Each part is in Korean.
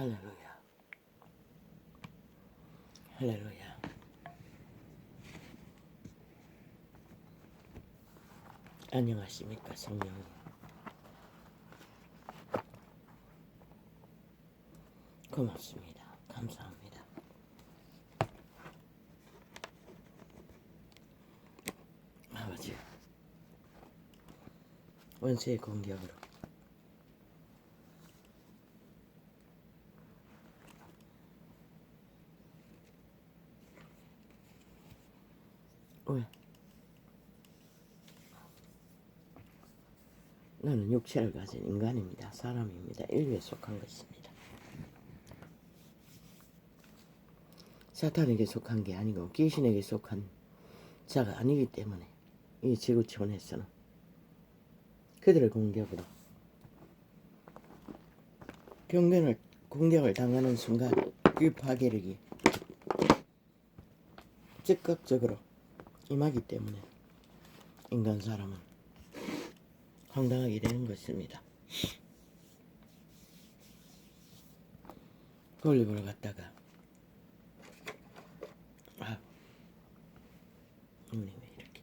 할렐루야. 할렐루야. 안녕하십니까 성령님. 고맙습니다. 감사합니다. 아버지, 원수의 공격으로 왜? 나는 육체를 가진 인간입니다. 사람입니다. 인류에 속한 것입니다. 사탄에게 속한 게 아니고 귀신에게 속한 자가 아니기 때문에 이 지구촌에서는 그들의 공격으로 공격을 당하는 순간 그 파괴력이 즉각적으로 임하기 때문에 인간 사람은 황당하게 되는 것입니다. 볼리보를 갔다가 눈이 왜 이렇게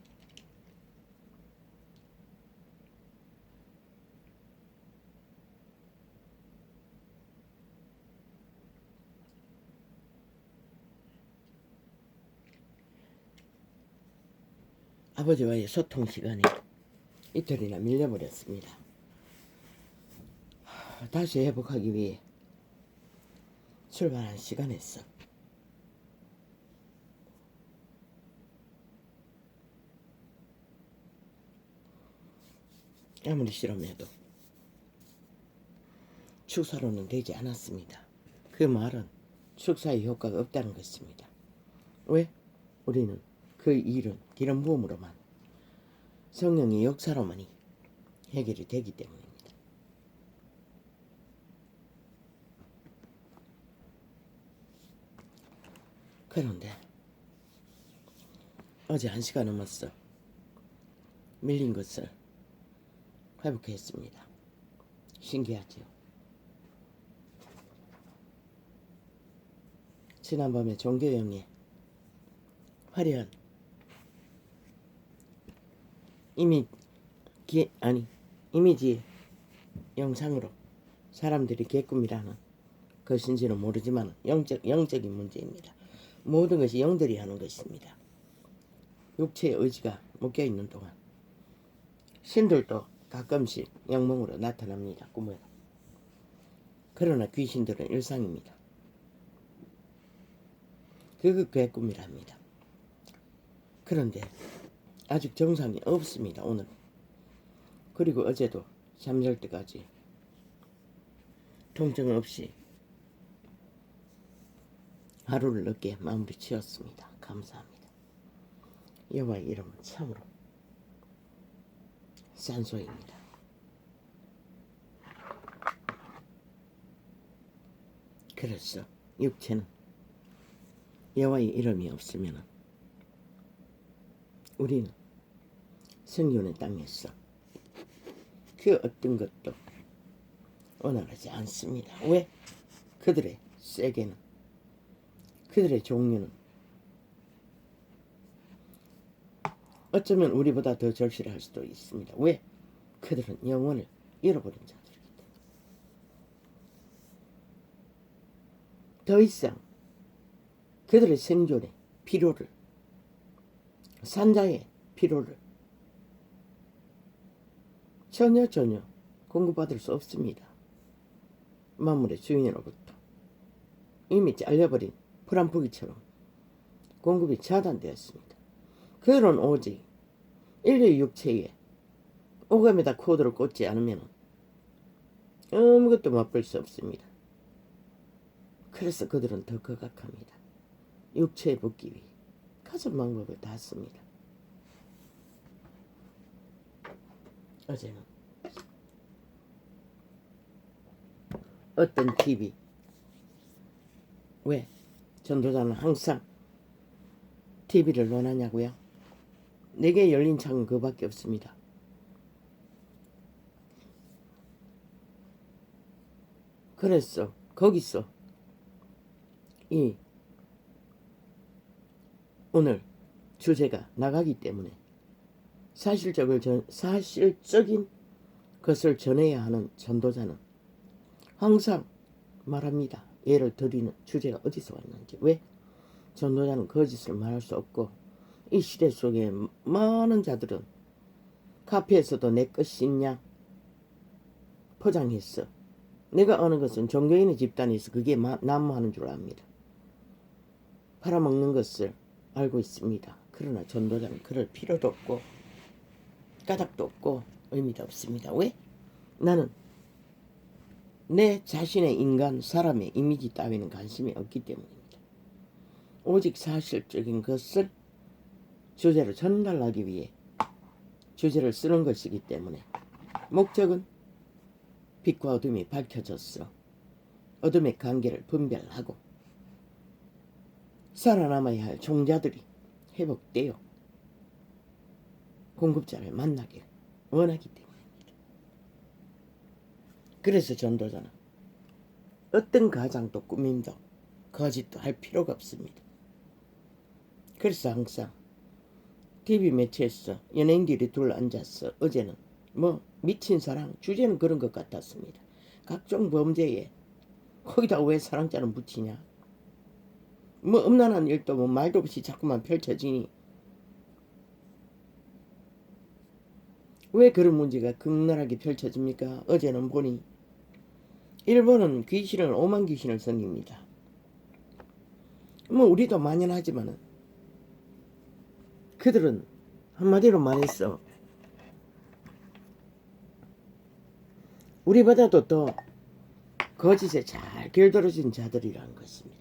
아버지와의 소통 시간이 이틀이나 밀려버렸습니다. 다시 회복하기 위해 출발한 시간에서 아무리 실험해도 축사로는 되지 않았습니다. 그 말은 축사의 효과가 없다는 것입니다. 왜? 우리는 그 일은 기름 부음으로만 성령의 역사로만이 해결이 되기 때문입니다. 그런데 어제 1시간 넘었어 밀린 것을 회복했습니다. 신기하죠? 지난밤에 종교형의 화려한 이미지 영상으로 사람들이 개꿈이라는 것인지는 모르지만 영적인 문제입니다. 모든 것이 영들이 하는 것입니다. 육체의 의지가 묶여있는 동안 신들도 가끔씩 영몽으로 나타납니다. 꿈으로. 그러나 귀신들은 일상입니다. 그게 개꿈이랍니다. 그런데 아직 정상이 없습니다. 오늘. 그리고 어제도 잠잘 때까지 통증 없이 하루를 늦게 마무리 지었습니다. 감사합니다. 여호와의 이름은 참으로 산소입니다. 그래서 육체는 여호와의 이름이 없으면 우리는 성전의 땅에서 그 어떤 것도 원활하지 않습니다. 왜? 그들의 세계는, 그들의 종류는 어쩌면 우리보다 더 절실할 수도 있습니다. 왜? 그들은 영혼을 잃어버린 자들이기 때문에. 더 이상 그들의 생존의 필요를, 산자의 필요를 전혀 공급받을 수 없습니다. 만물의 주인으로부터 이미 잘려버린 풀한포기처럼 공급이 차단되었습니다. 그들은 오직 인류의 육체에 오감에다 코드를 꽂지 않으면 아무것도 맛볼 수 없습니다. 그래서 그들은 더 극악합니다. 육체에 붙기 위해 가진 방법을 다 씁니다. 어제는 어떤 TV, 왜 전도자는 항상 TV를 논하냐고요? 내게 열린 창은 그밖에 없습니다. 그래서 거기서 이 오늘 주제가 나가기 때문에 사실적인 것을 전해야 하는 전도자는 항상 말합니다. 예를 드리는 주제가 어디서 왔는지. 왜? 전도자는 거짓을 말할 수 없고 이 시대 속에 많은 자들은 카페에서도 내 것이냐 포장했어. 내가 아는 것은 종교인의 집단에서 그게 난무하는 줄 압니다. 팔아먹는 것을 알고 있습니다. 그러나 전도자는 그럴 필요도 없고 까닭도 없고 의미도 없습니다. 왜? 나는 내 자신의 인간 사람의 이미지 따위는 관심이 없기 때문입니다. 오직 사실적인 것을 주제로 전달하기 위해 주제를 쓰는 것이기 때문에 목적은 빛과 어둠이 밝혀졌어 어둠의 관계를 분별하고 살아남아야 할 종자들이 회복되어 공급자를 만나길 원하기 때문입니다. 그래서 전도자는 어떤 가장도 꾸밈도 거짓도 할 필요가 없습니다. 그래서 항상 TV 매체에서 연예인들이 둘러앉았어. 어제는 뭐 미친 사랑 주제는 그런 것 같았습니다. 각종 범죄에 거기다 왜 사랑자는 붙이냐. 뭐 음란한 일도 뭐 말도 없이 자꾸만 펼쳐지니 왜 그런 문제가 극렬하게 펼쳐집니까? 어제는 보니 일본은 귀신을 5만 귀신을 섬깁니다. 뭐 우리도 만연하지만은 그들은 한마디로 말해서 우리보다도 더 거짓에 잘 길들여진 자들이라는 것입니다.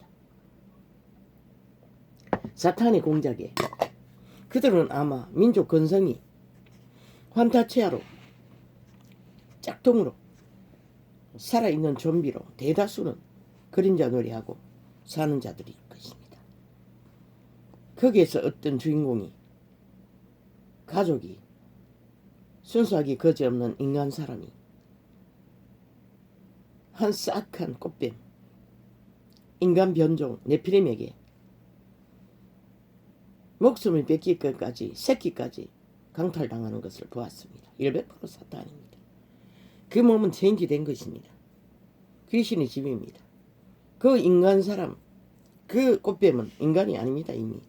사탄의 공작에 그들은 아마 민족 근성이 환타치아로 짝퉁으로 살아있는 좀비로 대다수는 그림자 놀이하고 사는 자들일 것입니다. 거기에서 어떤 주인공이 가족이 순수하게 거지없는 인간 사람이 한 싹한 꽃뱀 인간 변종 네피림에게 목숨을 뺏길 것까지 새끼까지 강탈당하는 것을 보았습니다. 100% 사탄입니다. 그 몸은 체인지된 것입니다. 귀신의 집입니다. 그 인간 사람 그 꽃뱀은 인간이 아닙니다. 이미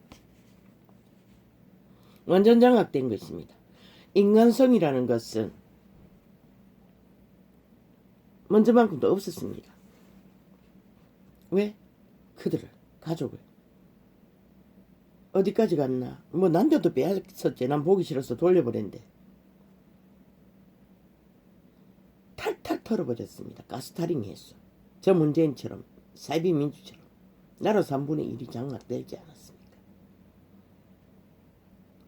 완전 장악된 것입니다. 인간성이라는 것은 먼저만큼도 없었습니다. 왜? 그들을 가족을 어디까지 갔나? 뭐 남편도 빼앗었지. 난 보기 싫어서 돌려버렸는데 탈탈 털어버렸습니다. 가스타링 했어. 저 문재인처럼 사이비민주처럼 나라 3분의 1이 장악되지 않았습니까?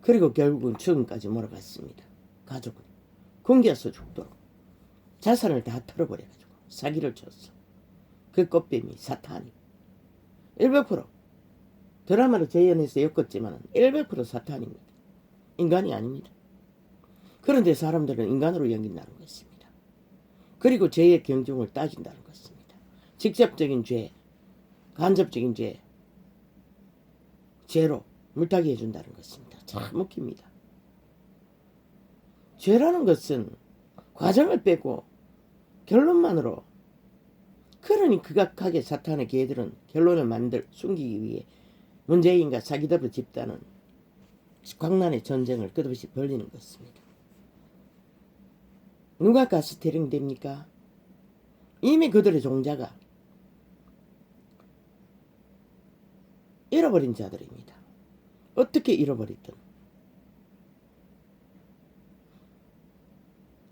그리고 결국은 죽음까지 몰아갔습니다. 가족을 굶겨서 죽도록 자산을 다 털어버려가지고 사기를 쳤어. 그 꽃뱀이 사탄이 100% 드라마로 재현해서 엮었지만 100% 사탄입니다. 인간이 아닙니다. 그런데 사람들은 인간으로 여긴다는 것입니다. 그리고 죄의 경중을 따진다는 것입니다. 직접적인 죄, 간접적인 죄, 죄로 물타기 해준다는 것입니다. 참 웃깁니다. 죄라는 것은 과정을 빼고 결론만으로 그러니 극악하게 사탄의 개들은 결론을 숨기기 위해 문재인과 사기더블 집단은 광란의 전쟁을 끝없이 벌리는 것입니다. 누가 가스테링 됩니까? 이미 그들의 종자가 잃어버린 자들입니다. 어떻게 잃어버리든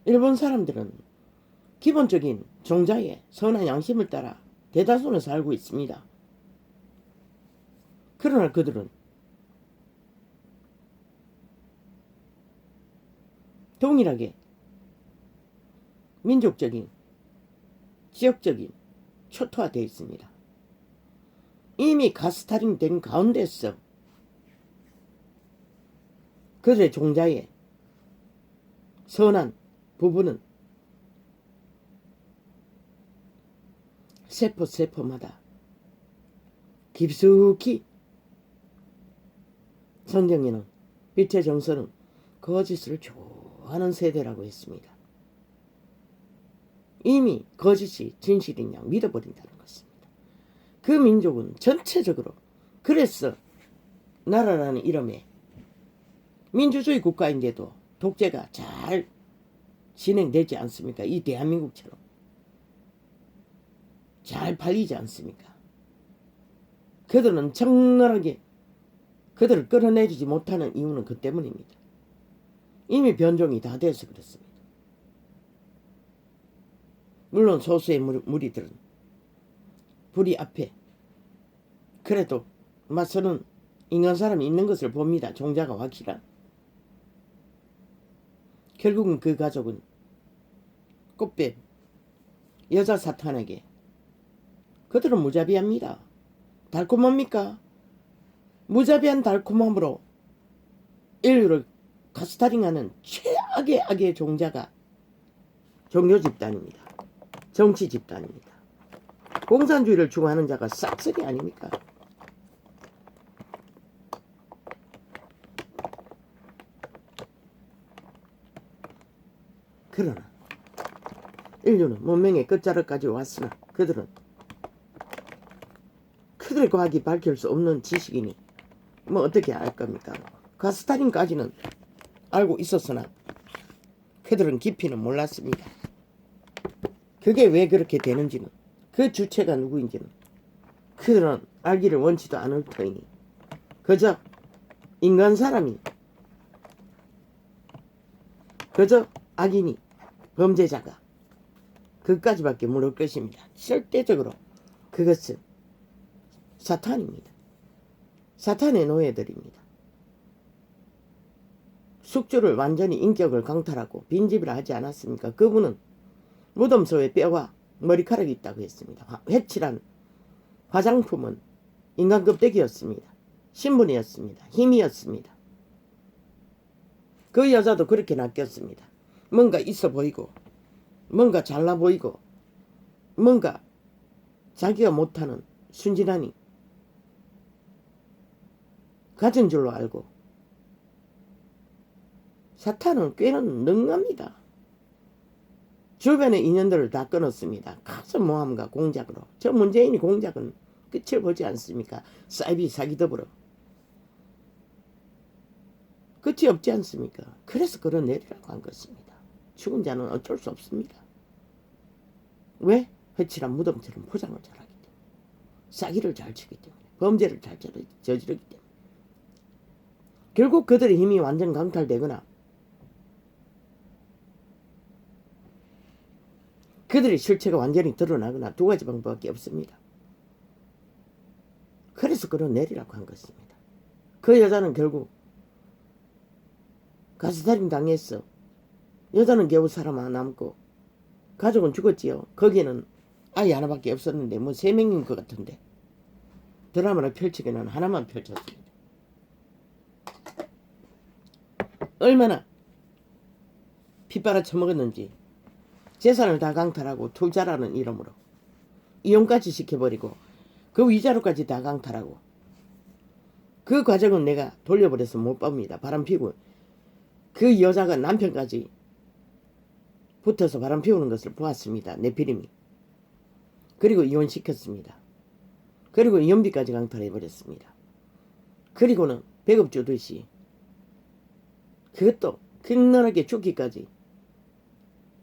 일본 사람들은 기본적인 종자의 선한 양심을 따라 대다수는 살고 있습니다. 그러나 그들은 동일하게 민족적인, 지역적인 초토화되어 있습니다. 이미 가스타링 된 가운데서 그들의 종자의 선한 부분은 세포마다 깊숙이 성경에는 빛의 정서는 거짓을 좋아하는 세대라고 했습니다. 이미 거짓이 진실인 양 믿어버린다는 것입니다. 그 민족은 전체적으로 그래서 나라라는 이름에 민주주의 국가인데도 독재가 잘 진행되지 않습니까? 이 대한민국처럼 잘 팔리지 않습니까? 그들은 적나라하게 그들을 끌어내리지 못하는 이유는 그 때문입니다. 이미 변종이 다 돼서 그렇습니다. 물론 소수의 무리들은 불의 앞에 그래도 맞서는 인간 사람이 있는 것을 봅니다. 종자가 확실한. 결국은 그 가족은 꽃뱀 여자 사탄에게 그들은 무자비합니다. 달콤합니까? 무자비한 달콤함으로 인류를 가스타링하는 최악의 악의 종자가 종교 집단입니다. 정치 집단입니다. 공산주의를 추구하는 자가 싹쓸이 아닙니까? 그러나 인류는 문명의 끝자락까지 왔으나 그들의 과학이 밝힐 수 없는 지식이니 뭐 어떻게 알 겁니까? 가스타린까지는 알고 있었으나 그들은 깊이는 몰랐습니다. 그게 왜 그렇게 되는지는 그 주체가 누구인지는 그들은 알기를 원치도 않을 터이니 그저 인간 사람이 그저 악인이 범죄자가 그까지밖에 모를 것입니다. 절대적으로 그것은 사탄입니다. 사탄의 노예들입니다. 숙주를 완전히 인격을 강탈하고 빈집을 하지 않았습니까? 그분은 무덤속에 뼈와 머리카락이 있다고 했습니다. 회칠한 화장품은 인간 껍데기였습니다. 신분이었습니다. 힘이었습니다. 그 여자도 그렇게 낚였습니다. 뭔가 있어 보이고 뭔가 잘나 보이고 뭔가 자기가 못하는 순진하니 가진 줄로 알고 사탄은 꽤는 능합니다. 주변의 인연들을 다 끊었습니다. 가서 모함과 공작으로. 저 문재인이 공작은 끝을 보지 않습니까? 사이비 사기더불어. 끝이 없지 않습니까? 그래서 끌어내리라고 한 것입니다. 죽은 자는 어쩔 수 없습니다. 왜? 회칠한 무덤처럼 포장을 잘하기 때문에. 사기를 잘 치기 때문에. 범죄를 잘 저지르기 때문에. 결국 그들의 힘이 완전 강탈되거나 그들의 실체가 완전히 드러나거나 두 가지 방법밖에 없습니다. 그래서 끌어내리라고 한 것입니다. 그 여자는 결국 가스살인 당했어. 여자는 겨우 살아남고 가족은 죽었지요. 거기는 아이 하나밖에 없었는데 뭐 3명인 것 같은데 드라마를 펼치기는 하나만 펼쳤습니다. 얼마나 핏바라 쳐먹었는지 재산을 다 강탈하고 투자라는 이름으로 이혼까지 시켜버리고 그 위자료까지 다 강탈하고 그 과정은 내가 돌려버려서 못 봅니다. 바람피고 그 여자가 남편까지 붙어서 바람 피우는 것을 보았습니다. 네피림이. 그리고 이혼시켰습니다. 그리고 이혼비까지 강탈해버렸습니다. 그리고는 배급 주듯이 그것도 극렬하게 죽기까지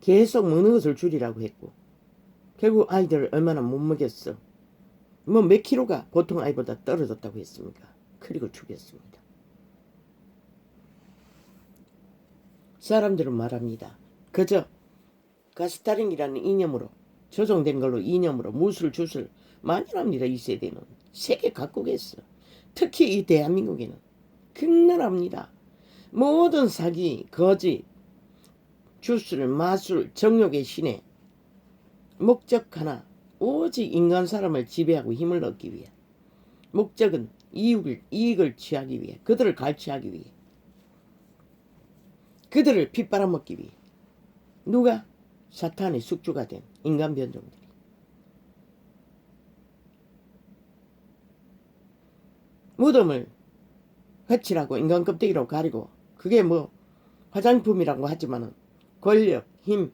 계속 먹는 것을 줄이라고 했고 결국 아이들을 얼마나 못 먹였어. 뭐 몇 킬로가 보통 아이보다 떨어졌다고 했습니까? 그리고 죽였습니다. 사람들은 말합니다. 그저 가스타링이라는 이념으로 조종된 걸로 이념으로 무술주술 만연합니다. 이 세대는 세계 각국에서 특히 이 대한민국에는 극렬합니다. 모든 사기, 거짓, 주술, 마술, 정욕의 신에 목적 하나 오직 인간 사람을 지배하고 힘을 얻기 위해 목적은 이익을 취하기 위해 그들을 갈취하기 위해 그들을 핏바람먹기 위해 누가? 사탄의 숙주가 된 인간 변종들이 무덤을 흑칠하고 인간 껍데기로 가리고 그게 뭐 화장품이라고 하지만은 권력, 힘,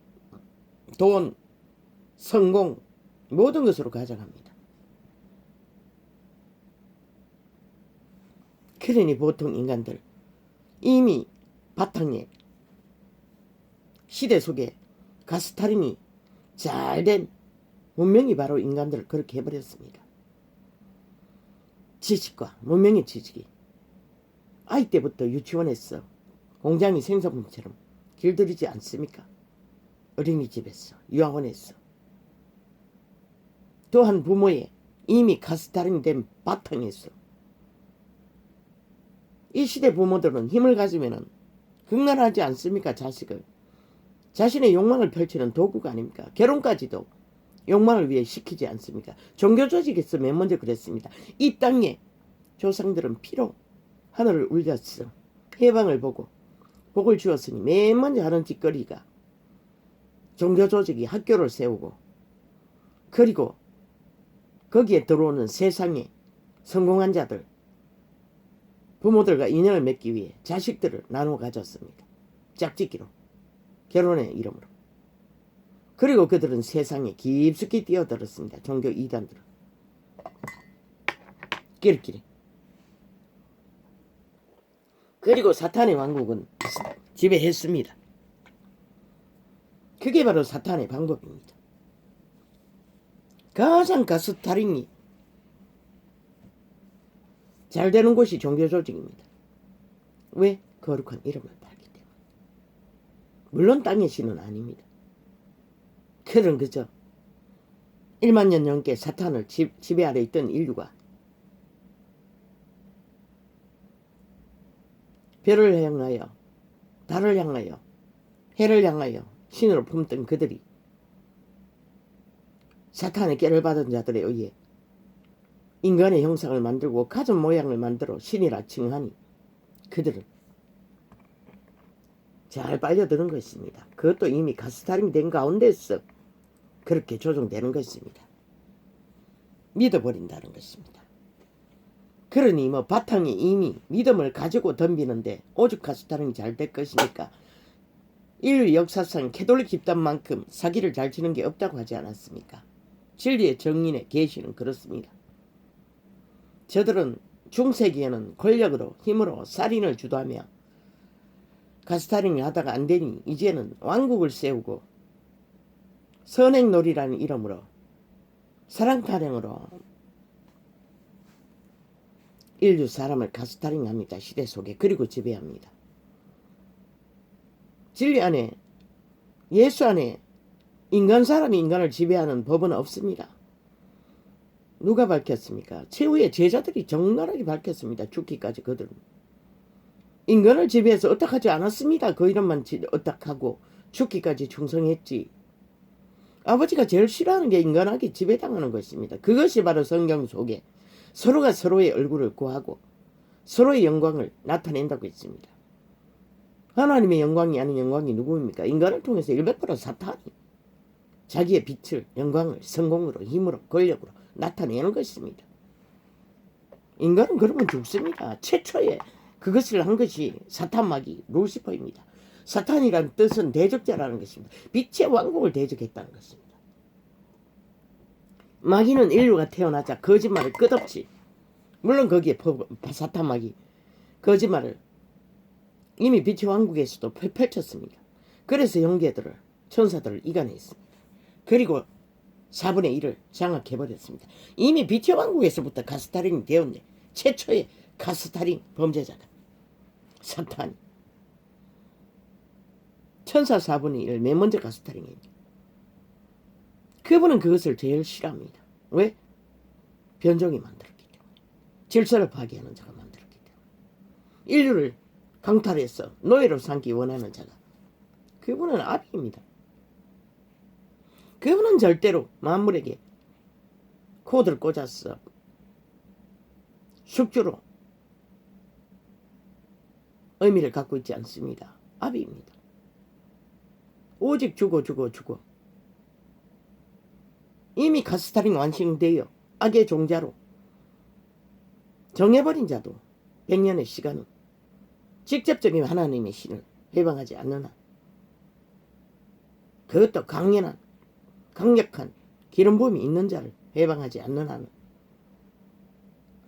돈, 성공 모든 것으로 가져갑니다. 그러니 보통 인간들 이미 바탕에 시대 속에 가스탈인이 잘된 문명이 바로 인간들을 그렇게 해버렸습니다. 지식과 문명의 지식이 아이 때부터 유치원에서 공장이 생산품처럼 길들이지 않습니까? 어린이집에서 유아원에서 또한 부모의 이미 가스탈인이 된 바탕에서 이 시대 부모들은 힘을 가지면은 흥건하지 않습니까? 자식을 자신의 욕망을 펼치는 도구가 아닙니까? 결혼까지도 욕망을 위해 시키지 않습니까? 종교 조직에서 맨 먼저 그랬습니다. 이 땅에 조상들은 피로 하늘을 울렸어 해방을 보고 복을 주었으니 맨 먼저 하는 짓거리가 종교 조직이 학교를 세우고 그리고 거기에 들어오는 세상에 성공한 자들 부모들과 인연을 맺기 위해 자식들을 나누어 가졌습니다. 짝짓기로 결혼의 이름으로. 그리고 그들은 세상에 깊숙이 뛰어들었습니다. 종교 이단들은 끼리끼리. 그리고 사탄의 왕국은 지배했습니다. 그게 바로 사탄의 방법입니다. 가장 가스탈인이 잘 되는 곳이 종교 조직입니다. 왜? 거룩한 이름을 팔기 때문에. 물론 땅의 신은 아닙니다. 그런 그저 1만 년 넘게 사탄을 지배 아래 있던 인류가 별을 향하여 달을 향하여 해를 향하여 신으로 품던 그들이 사탄의 깨를 받은 자들에 의해 인간의 형상을 만들고 가전 모양을 만들어 신이라 칭하니 그들은 잘 빨려드는 것입니다. 그것도 이미 가스탈인이 된 가운데서 그렇게 조종되는 것입니다. 믿어버린다는 것입니다. 그러니 뭐 바탕에 이미 믿음을 가지고 덤비는데 오죽 가스탈인이 잘 될 것이니까 인류 역사상 캐톨릭 집단만큼 사기를 잘 치는 게 없다고 하지 않았습니까? 진리의 정인의 계시는 그렇습니다. 저들은 중세기에는 권력으로 힘으로 살인을 주도하며 가스탈인을 하다가 안 되니 이제는 왕국을 세우고 선행놀이라는 이름으로 사랑타령으로 인류 사람을 가스탈인합니다. 시대 속에. 그리고 지배합니다. 진리 안에 예수 안에 인간 사람이 인간을 지배하는 법은 없습니다. 누가 밝혔습니까? 최후의 제자들이 적나라하게 밝혔습니다. 죽기까지 그들은. 인간을 지배해서 어떡하지 않았습니다. 그 이름만 어떡하고 죽기까지 충성했지. 아버지가 제일 싫어하는 게 인간에게 지배당하는 것입니다. 그것이 바로 성경 속에 서로가 서로의 얼굴을 구하고 서로의 영광을 나타낸다고 했습니다. 하나님의 영광이 아닌 영광이 누구입니까? 인간을 통해서 100% 사탄이 자기의 빛을 영광을 성공으로 힘으로 권력으로 나타내는 것입니다. 인간은 그러면 죽습니다. 최초에 그것을 한 것이 사탄마귀 루시퍼입니다. 사탄이라는 뜻은 대적자라는 것입니다. 빛의 왕국을 대적했다는 것입니다. 마귀는 인류가 태어나자 거짓말을 끝없이 물론 거기에 사탄마귀 거짓말을 이미 빛의 왕국에서도 펼쳤습니다. 그래서 형제들을 천사들을 이간했습니다. 그리고 4분의 1을 장악해버렸습니다. 이미 빛의 왕국에서부터 가스탈인이 되었네. 최초의 가스탈인 범죄자가 사탄. 천사 4분의 1을 맨 먼저 가스탈인이에요. 그분은 그것을 제일 싫어합니다. 왜? 변종이 만들었기 때문에. 질서를 파괴하는 자가 만들었기 때문에. 인류를 강탈해서 노예로 삼기 원하는 자가. 그분은 아비입니다. 그분은 절대로 만물에게 코드를 꽂았어. 숙주로 의미를 갖고 있지 않습니다. 아비입니다. 오직 주고. 이미 가스탈인 완성되어 악의 종자로 정해버린 자도 100년의 시간은 직접적인 하나님의 신을 해방하지 않는 한, 그것도 강력한 기름 부음이 있는 자를 해방하지 않는 한은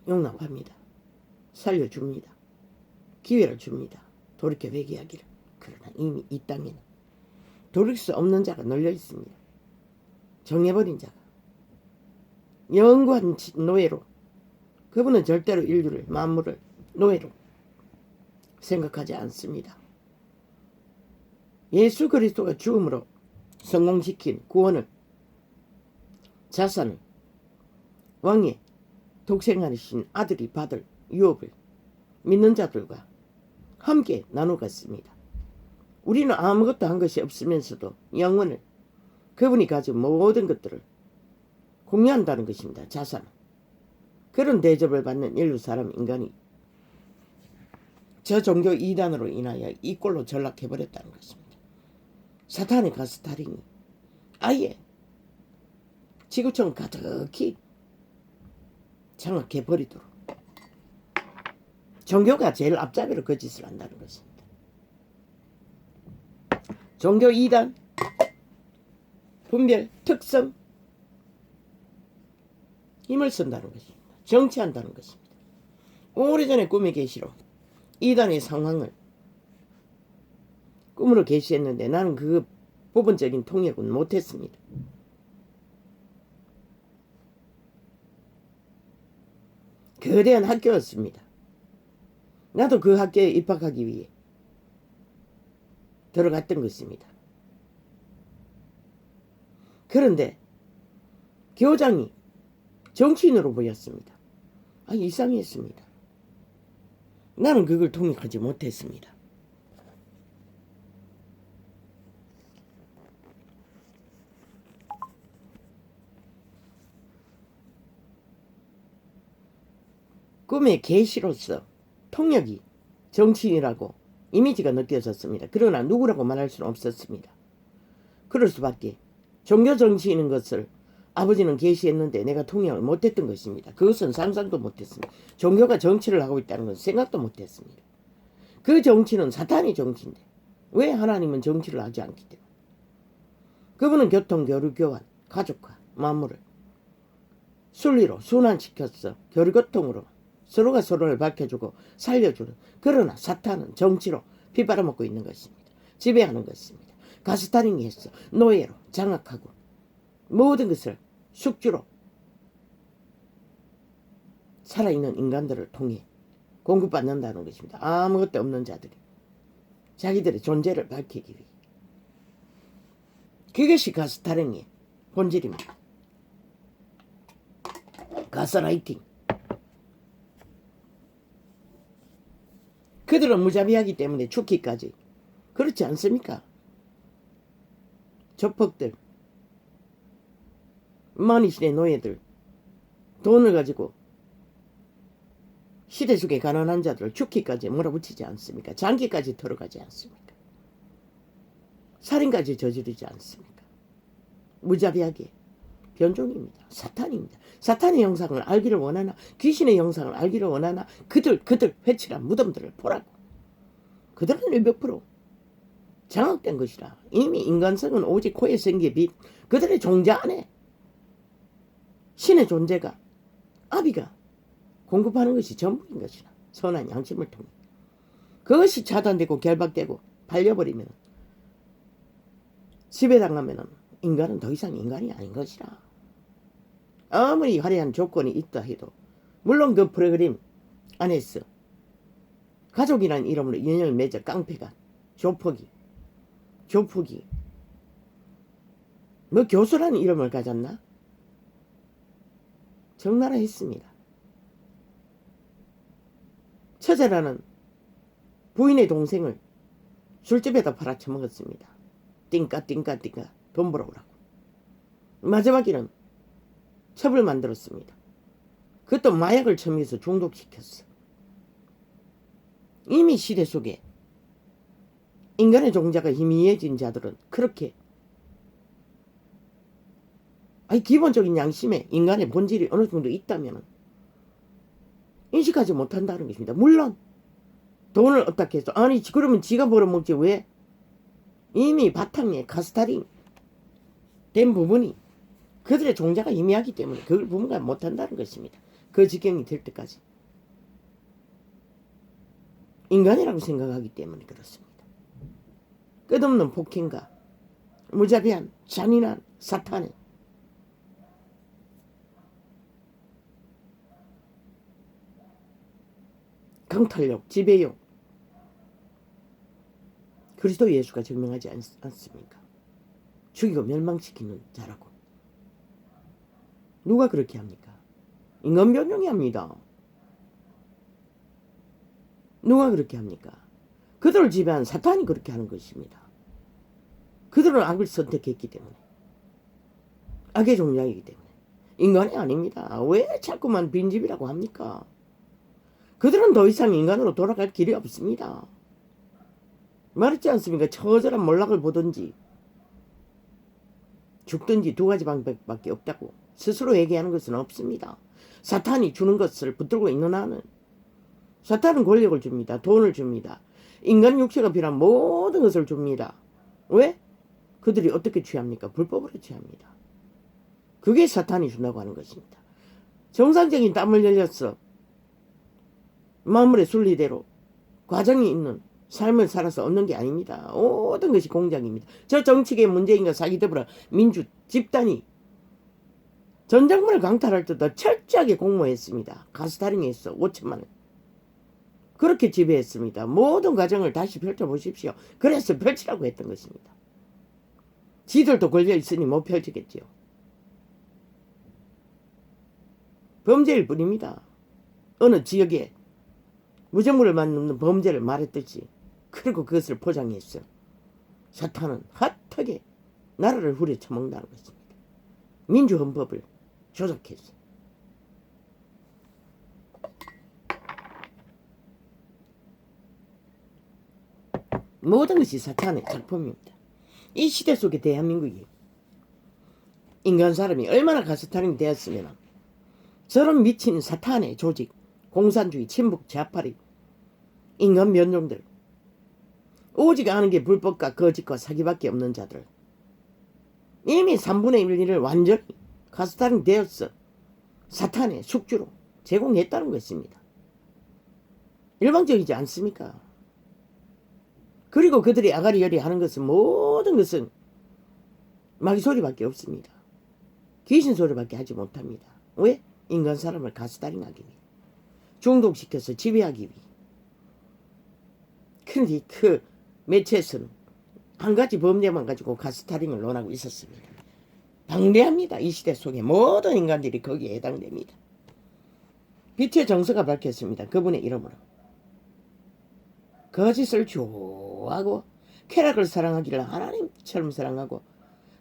용납합니다. 살려줍니다. 기회를 줍니다. 돌이켜 회개하기를. 그러나 이미 이 땅에는 돌이킬 수 없는 자가 널려 있습니다. 정해버린 자가 영원한 노예로, 그분은 절대로 인류를, 만물을 노예로 생각하지 않습니다. 예수 그리스도가 죽음으로 성공시킨 구원을, 자산을 왕의 독생하신 아들이 받을 유업을 믿는 자들과 함께 나누었습니다. 우리는 아무것도 한 것이 없으면서도 영혼을, 그분이 가진 모든 것들을 공유한다는 것입니다. 자산은. 그런 대접을 받는 인류 사람, 인간이 저 종교 이단으로 인하여 이 꼴로 전락해버렸다는 것입니다. 사탄의 가스타링이 아예 지구촌 가득히 장악해버리도록 종교가 제일 앞잡이로 그 짓을 한다는 것입니다. 종교 이단, 분별, 특성, 힘을 쓴다는 것입니다. 정치한다는 것입니다. 오래전에 꿈의 계시로 이단의 상황을 꿈으로 계시했는데 나는 그 부분적인 통역은 못했습니다. 거대한 학교였습니다. 나도 그 학교에 입학하기 위해 들어갔던 것입니다. 그런데 교장이 정치인으로 보였습니다. 이상했습니다. 나는 그걸 통역하지 못했습니다. 꿈의 계시로서 통역이 정치인이라고 이미지가 느껴졌습니다. 그러나 누구라고 말할 수는 없었습니다. 그럴 수밖에. 종교 정치인인 것을 아버지는 계시했는데 내가 통역을 못했던 것입니다. 그것은 상상도 못했습니다. 종교가 정치를 하고 있다는 건 생각도 못했습니다. 그 정치는 사탄의 정치인데 왜 하나님은 정치를 하지 않기 때문에. 그분은 교통, 교류, 교환, 가족과 만물을 순리로 순환시켰어. 교류교통으로 서로가 서로를 밝혀주고 살려주는. 그러나 사탄은 정치로 피바라먹고 있는 것입니다. 지배하는 것입니다. 가스타링이 했어. 노예로 장악하고 모든 것을 숙주로 살아있는 인간들을 통해 공급받는다는 것입니다. 아무것도 없는 자들이 자기들의 존재를 밝히기 위해. 그것이 가스타링의 본질입니다. 가스라이팅. 그들은 무자비하기 때문에 죽기까지. 그렇지 않습니까? 조폭들, 머니시대 노예들, 돈을 가지고 시대 속에 가난한 자들을 죽기까지 몰아붙이지 않습니까? 장기까지 들어가지 않습니까? 살인까지 저지르지 않습니까? 무자비하게 변종입니다. 사탄입니다. 사탄의 형상을 알기를 원하나, 귀신의 형상을 알기를 원하나, 그들 회칠한 무덤들을 보라고. 그들은 100% 장악된 것이라. 이미 인간성은 오직 코에 생기에 빛. 그들의 존재 안에 신의 존재가, 아비가 공급하는 것이 전부인 것이라. 선한 양심을 통해. 그것이 차단되고 결박되고 팔려버리면, 지배당하면 인간은 더 이상 인간이 아닌 것이라. 아무리 화려한 조건이 있다 해도, 물론 그 프로그램 안에서 가족이라는 이름으로 인연을 맺어 깡패가, 조폭이 뭐 교수라는 이름을 가졌나? 적나라 했습니다. 처제라는 부인의 동생을 술집에다 팔아쳐먹었습니다. 띵까 돈 벌어오라고. 마지막에는 첩을 만들었습니다. 그것도 마약을 첨해서 중독시켰어. 이미 시대 속에 인간의 종자가 희미해진 자들은 그렇게, 기본적인 양심에 인간의 본질이 어느 정도 있다면 인식하지 못한다는 것입니다. 물론 돈을 어떻게 해서 아니 그러면 지가 벌어먹지 왜? 이미 바탕에 가스타링 된 부분이 그들의 종자가 희미하기 때문에 그걸 분간 못한다는 것입니다. 그 지경이 될 때까지 인간이라고 생각하기 때문에 그렇습니다. 끝없는 폭행과 무자비한 잔인한 사탄의 강탈력, 지배력 그리스도 예수가 증명하지 않습니까? 죽이고 멸망시키는 자라고. 누가 그렇게 합니까? 인간 변종이 합니다. 누가 그렇게 합니까? 그들을 지배한 사탄이 그렇게 하는 것입니다. 그들은 악을 선택했기 때문에 악의 종량이기 때문에 인간이 아닙니다. 왜 자꾸만 빈집이라고 합니까? 그들은 더 이상 인간으로 돌아갈 길이 없습니다. 말했지 않습니까? 처절한 몰락을 보든지 죽든지 두 가지 방법밖에 없다고 스스로 얘기하는 것은 없습니다. 사탄이 주는 것을 붙들고 있는 한은 사탄은 권력을 줍니다. 돈을 줍니다. 인간 육체가 필요한 모든 것을 줍니다. 왜? 그들이 어떻게 취합니까? 불법으로 취합니다. 그게 사탄이 준다고 하는 것입니다. 정상적인 땀을 흘렸어. 마음의 순리대로 과정이 있는 삶을 살아서 얻는 게 아닙니다. 모든 것이 공작입니다. 저 정치계 문재인과 사기더불어 민주 집단이 전작물을 강탈할 때도 철저하게 공모했습니다. 가스타링했어. 5천만 원. 그렇게 지배했습니다. 모든 과정을 다시 펼쳐보십시오. 그래서 펼치라고 했던 것입니다. 지들도 걸려있으니 못 펼치겠지요. 범죄일 뿐입니다. 어느 지역에 무정부를 만드는 범죄를 말했듯이 그리고 그것을 포장했어. 사탄은 핫하게 나라를 후려쳐먹는다는 것입니다. 민주헌법을 조작했어. 모든 것이 사탄의 작품입니다. 이 시대 속에 대한민국이 인간 사람이 얼마나 가스타링이 되었으면 저런 미친 사탄의 조직, 공산주의, 친북, 좌파리, 인간 변종들, 오직 아는 게 불법과 거짓과 사기밖에 없는 자들, 이미 3분의 1을 완전히 가스타링 되었어 사탄의 숙주로 제공했다는 것입니다. 일방적이지 않습니까? 그리고 그들이 아가리열이 하는 것은 모든 것은 마귀 소리밖에 없습니다. 귀신 소리밖에 하지 못합니다. 왜? 인간 사람을 가스타링하기 위해, 중독시켜서 지배하기 위해. 그런데 그 매체에서는 한 가지 범죄만 가지고 가스타링을 논하고 있었습니다. 방대합니다. 이 시대 속에 모든 인간들이 거기에 해당됩니다. 빛의 정서가 밝혔습니다. 그분의 이름으로. 거짓을 좋아하고 쾌락을 사랑하기를 하나님처럼 사랑하고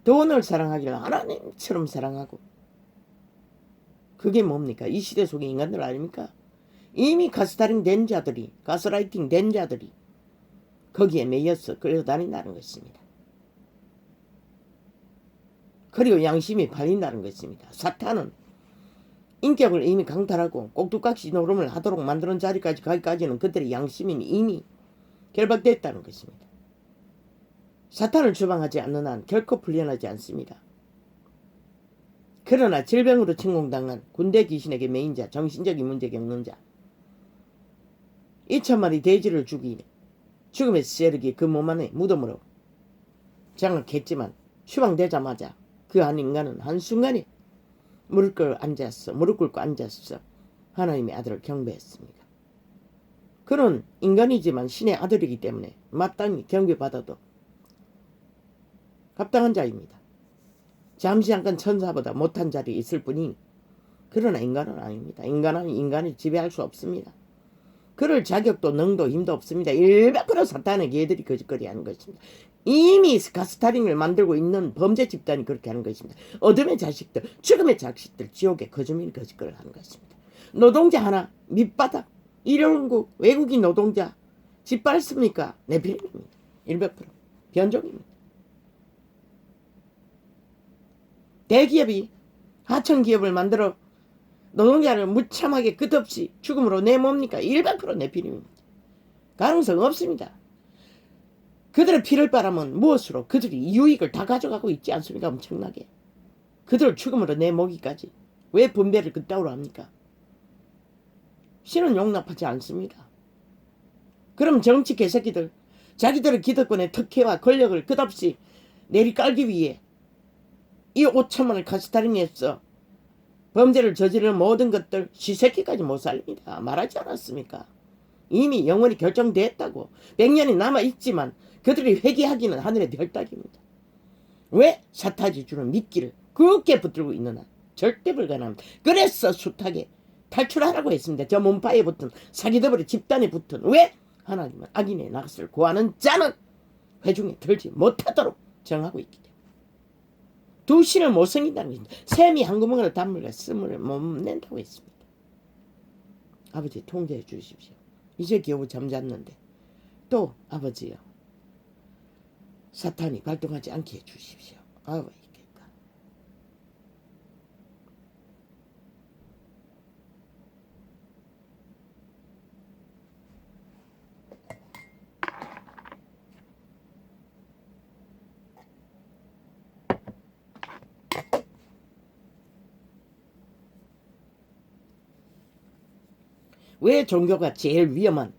돈을 사랑하기를 하나님처럼 사랑하고, 그게 뭡니까? 이 시대 속의 인간들 아닙니까? 이미 가스타링 된 자들이, 가스라이팅 된 자들이 거기에 매여서 끌려다닌다는 것입니다. 그리고 양심이 팔린다는 것입니다. 사탄은 인격을 이미 강탈하고 꼭두각시 노름을 하도록 만드는 자리까지 가기까지는 그들의 양심이 이미 결박됐다는 것입니다. 사탄을 추방하지 않는 한 결코 풀려나지 않습니다. 그러나 질병으로 침공당한 군대 귀신에게 매인 자, 정신적인 문제 겪는 자, 2,000마리 돼지를 죽음의 세력이 그 몸 안에 무덤으로 장악했지만 추방되자마자 그 한 인간은 한순간에 무릎 꿇고 앉았어 하나님의 아들을 경배했습니다. 그는 인간이지만 신의 아들이기 때문에 마땅히 경배받아도 합당한 자입니다. 잠시 잠깐 천사보다 못한 자리에 있을 뿐이니, 그러나 인간은 아닙니다. 인간은 인간을 지배할 수 없습니다. 그럴 자격도 능도 힘도 없습니다. 100% 사탄의 개들이 거짓거리 하는 것입니다. 이미 가스타링을 만들고 있는 범죄 집단이 그렇게 하는 것입니다. 어둠의 자식들, 죽음의 자식들, 지옥의 거주민이 거짓거리를 하는 것입니다. 노동자 하나 밑바닥 일용국 외국인 노동자 짓밟습니까? 네필림입니다. 100% 변종입니다. 대기업이 하청기업을 만들어 노동자를 무참하게 끝없이 죽음으로 내몹니까? 100% 내피림입니다. 가능성 없습니다. 그들의 피를 빨아면 무엇으로 그들이 유익을 다 가져가고 있지 않습니까? 엄청나게. 그들을 죽음으로 내모기까지 왜 분배를 그따위로 합니까? 신은 용납하지 않습니다. 그럼 정치 개새끼들 자기들의 기득권의 특혜와 권력을 끝없이 내리깔기 위해 이 5천만을 카스타링해서 범죄를 저지르는 모든 것들 시새끼까지 못 살립니다. 말하지 않았습니까? 이미 영원히 결정됐다고. 100년이 남아있지만 그들이 회개하기는 하늘의 별 따기입니다. 왜 사타지주는 미끼를 그렇게 붙들고 있는 한 절대 불가능합니다. 그래서 숱하게 탈출하라고 했습니다. 저 몸파에 붙은 사기더블의 집단에 붙은 왜? 하나님은 악인의 낯을 구하는 자는 회중에 들지 못하도록 정하고 있기 때문에. 두 신을 못 섬긴다는 것입니다. 샘이 한 구멍으로 단물과 쓴물을 못 낸다고 했습니다. 아버지 통제해 주십시오. 이제 겨우 잠잤는데 또 아버지요. 사탄이 발동하지 않게 해주십시오. 아버지겠다. 왜 종교가 제일 위험한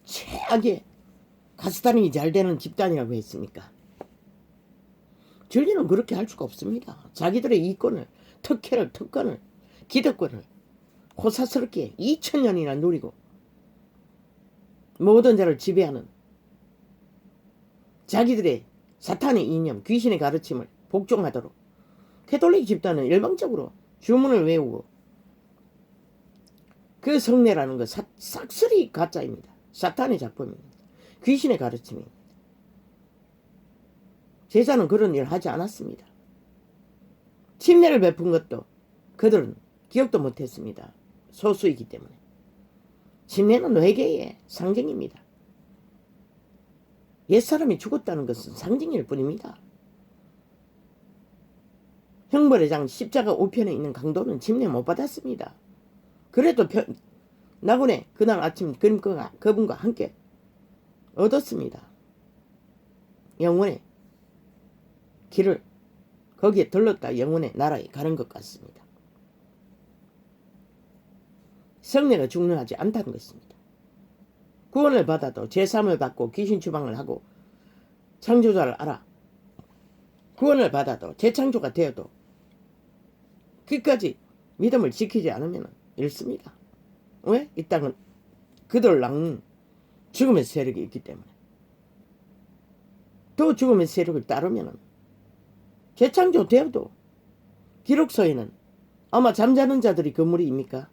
최악의 가스타링이 잘 되는 집단이라고 했습니까? 진리는 그렇게 할 수가 없습니다. 자기들의 이권을, 특혜를, 특권을, 기득권을 호사스럽게 2000년이나 누리고 모든 자를 지배하는 자기들의 사탄의 이념, 귀신의 가르침을 복종하도록 캐톨릭 집단은 일방적으로 주문을 외우고 그 성례라는 것 싹쓸이 가짜입니다. 사탄의 작품입니다. 귀신의 가르침입니다. 제자는 그런 일을 하지 않았습니다. 침례를 베푼 것도 그들은 기억도 못했습니다. 소수이기 때문에. 침례는 회개의 상징입니다. 옛사람이 죽었다는 것은 상징일 뿐입니다. 형벌의 장 십자가 우편에 있는 강도는 침례 못 받았습니다. 그래도 나그네 그날 아침 그분과 함께 얻었습니다. 영원의 길을 거기에 들렀다 영원의 나라에 가는 것 같습니다. 성례가 중요하지 않다는 것입니다. 구원을 받아도 제3을 받고 귀신 추방을 하고 창조자를 알아. 구원을 받아도 재창조가 되어도 끝까지 믿음을 지키지 않으면 잃습니다. 왜? 이 땅은 그들 낳는 죽음의 세력이 있기 때문에. 또 죽음의 세력을 따르면 재창조 되어도 기록서에는 아마 잠자는 자들이 건물이입니까?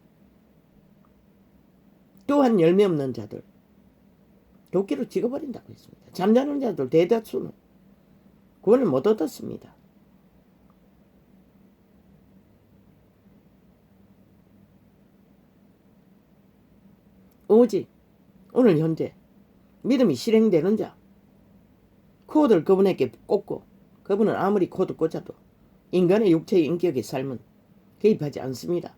또한 열매 없는 자들 도끼로 찍어버린다고 했습니다. 잠자는 자들 대다수는 구원을 못 얻었습니다. 오직 오늘 현재 믿음이 실행되는 자 코드를 그분에게 꽂고 그분은 아무리 코드 꽂아도 인간의 육체의 인격의 삶은 개입하지 않습니다.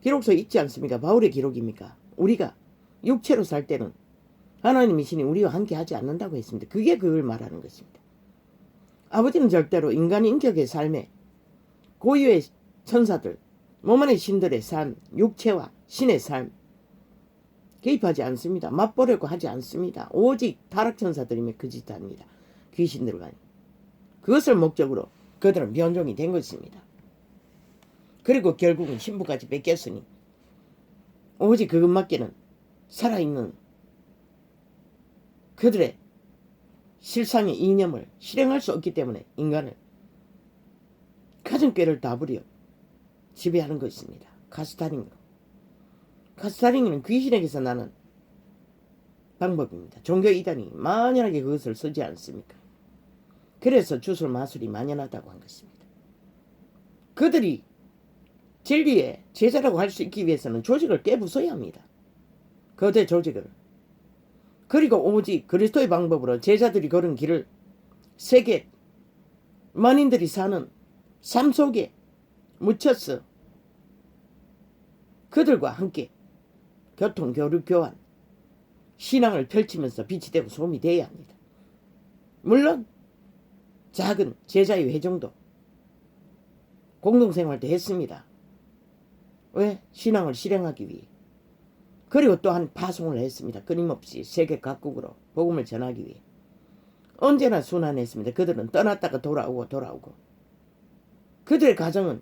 기록서 있지 않습니까? 바울의 기록입니까? 우리가 육체로 살 때는 하나님의 신이 우리와 함께 하지 않는다고 했습니다. 그게 그걸 말하는 것입니다. 아버지는 절대로 인간 인격의 삶에 고유의 천사들, 몸 안의 신들의 삶, 육체와 신의 삶 개입하지 않습니다. 맛보려고 하지 않습니다. 오직 타락천사들이며 그 짓을 합니다. 귀신들과 그것을 목적으로 그들은 변종이 된 것입니다. 그리고 결국은 신부까지 뺏겼으니 오직 그것밖에는 살아있는 그들의 실상의 이념을 실행할 수 없기 때문에 인간을 가정교회를 다 부려 지배하는 것입니다. 카스타링으로. 카스타링은 귀신에게서 나는 방법입니다. 종교 이단이 만연하게 그것을 쓰지 않습니까? 그래서 주술 마술이 만연하다고 한 것입니다. 그들이 진리의 제자라고 할 수 있기 위해서는 조직을 깨부숴야 합니다. 거대 조직을. 그리고 오직 그리스도의 방법으로 제자들이 걸은 길을 세계 만인들이 사는 삶 속에 묻혀서 그들과 함께 교통, 교류, 교환, 신앙을 펼치면서 빛이 되고 소음이 되어야 합니다. 물론 작은 제자의 회정도 공동생활도 했습니다. 왜? 신앙을 실행하기 위해. 그리고 또한 파송을 했습니다. 끊임없이 세계 각국으로 복음을 전하기 위해. 언제나 순환했습니다. 그들은 떠났다가 돌아오고 그들의 가정은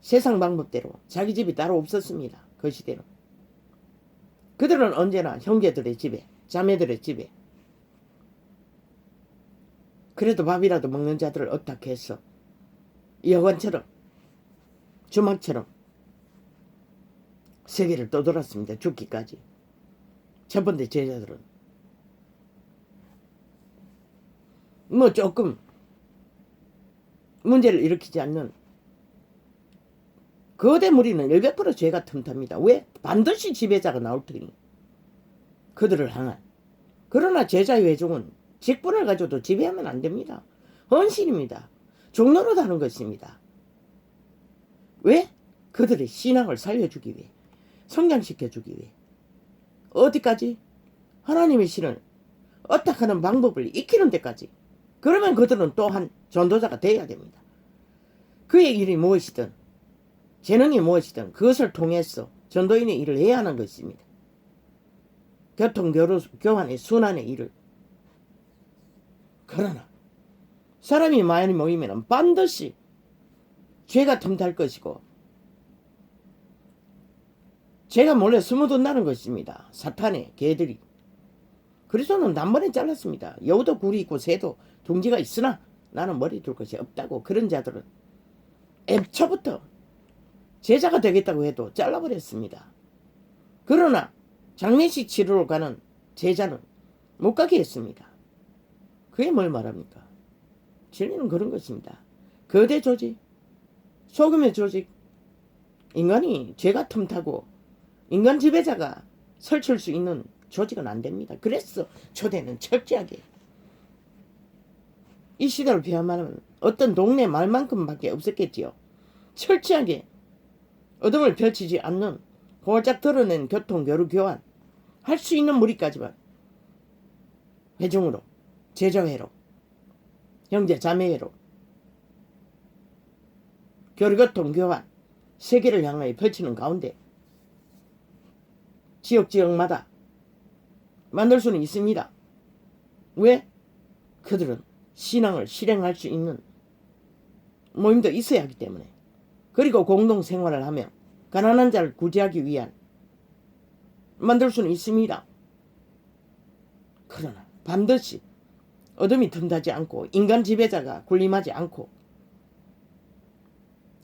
세상 방법대로 자기 집이 따로 없었습니다. 그 시대는. 그들은 언제나 형제들의 집에, 자매들의 집에, 그래도 밥이라도 먹는 자들을 어떻게 해서 여관처럼, 주막처럼 세계를 떠돌았습니다. 죽기까지. 첫 번째 제자들은 뭐 조금 문제를 일으키지 않는 거대 무리는 100% 죄가 틈탑니다. 왜? 반드시 지배자가 나올 테니. 그들을 향한. 그러나 제자의 회중은 직분을 가져도 지배하면 안 됩니다. 헌신입니다. 종로로 다는 것입니다. 왜? 그들의 신앙을 살려주기 위해, 성장시켜주기 위해. 어디까지? 하나님의 신을 어떻게하는 방법을 익히는 데까지. 그러면 그들은 또한 전도자가 되어야 됩니다. 그의 일이 무엇이든, 재능이 무엇이든 그것을 통해서 전도인의 일을 해야 하는 것입니다. 교통, 교환의 순환의 일을. 그러나 사람이 많이 모이면 반드시 죄가 틈탈 것이고 죄가 몰래 숨어든다는 것입니다. 사탄의 개들이. 그리스도는 단번에 잘랐습니다. 여우도 굴이 있고 새도 둥지가 있으나 나는 머리 둘 것이 없다고. 그런 자들은 애초부터 제자가 되겠다고 해도 잘라버렸습니다. 그러나 장례식 치르러 가는 제자는 못 가게 했습니다. 그게 뭘 말합니까? 진리는 그런 것입니다. 거대 조직, 소금의 조직, 인간이 죄가 틈타고 인간 지배자가 설칠 수 있는 조직은 안 됩니다. 그래서 초대는 철저하게, 이 시대를 비하면 어떤 동네 말만큼밖에 없었겠지요. 철저하게 어둠을 펼치지 않는 고작 드러낸 교통, 교류, 교환 할 수 있는 무리까지만 회중으로, 제자회로, 형제 자매회로 교류, 교통, 교환 세계를 향하여 펼치는 가운데 지역마다 만들 수는 있습니다. 왜? 그들은 신앙을 실행할 수 있는 모임도 있어야 하기 때문에. 그리고 공동생활을 하며 가난한 자를 구제하기 위한 만들 수는 있습니다. 그러나 반드시 어둠이 틈타지 않고 인간 지배자가 군림하지 않고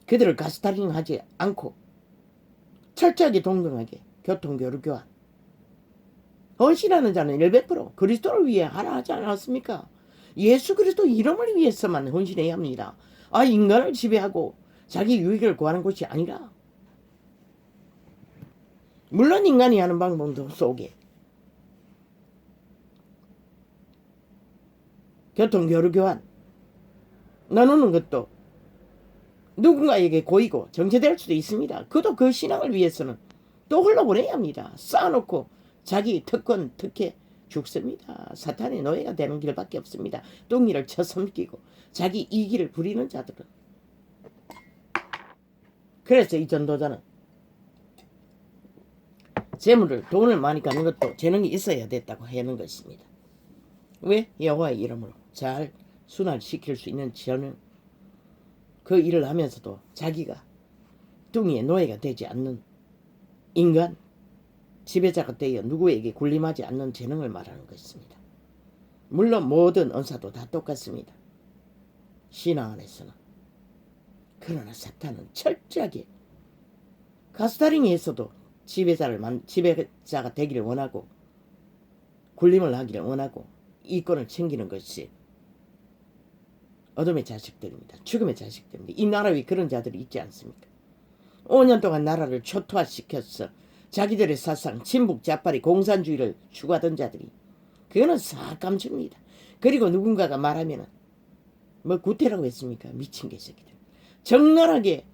그들을 가스타링하지 않고 철저하게 동등하게 교통, 교류, 교환. 헌신하는 자는 100% 그리스도를 위해 하라 하지 않았습니까? 예수 그리스도 이름을 위해서만 헌신해야 합니다. 인간을 지배하고 자기 유익을 구하는 것이 아니라, 물론 인간이 하는 방법 속에 교통, 교류, 교환 나누는 것도 누군가에게 고이고 정체될 수도 있습니다. 그도 그 신앙을 위해서는 또 흘러보내야 합니다. 쌓아놓고 자기 특권, 특혜 죽습니다. 사탄의 노예가 되는 길밖에 없습니다. 뚱이를 쳐섬기고 자기 이기를 부리는 자들은. 그래서 이 전도자는 돈을 많이 갖는 것도 재능이 있어야 됐다고 하는 것입니다. 왜? 여호와의 이름으로 잘 순환시킬 수 있는 재능, 그 일을 하면서도 자기가 뚱이의 노예가 되지 않는 인간, 지배자가 되어 누구에게 군림하지 않는 재능을 말하는 것입니다. 물론 모든 언사도 다 똑같습니다. 신앙 안에서는. 그러나 사탄은 철저하게 가스타링에서도 지배자가 되기를 원하고 군림을 하기를 원하고 이권을 챙기는 것이 어둠의 자식들입니다. 죽음의 자식들입니다. 이 나라 위에 그런 자들이 있지 않습니까? 5년 동안 나라를 초토화시켜서 자기들의 사상, 친북, 자파리, 공산주의를 추구하던 자들이, 그거는 싹 감춥니다. 그리고 누군가가 말하면은 뭐 구태라고 했습니까? 미친 개새끼들. 적나라하게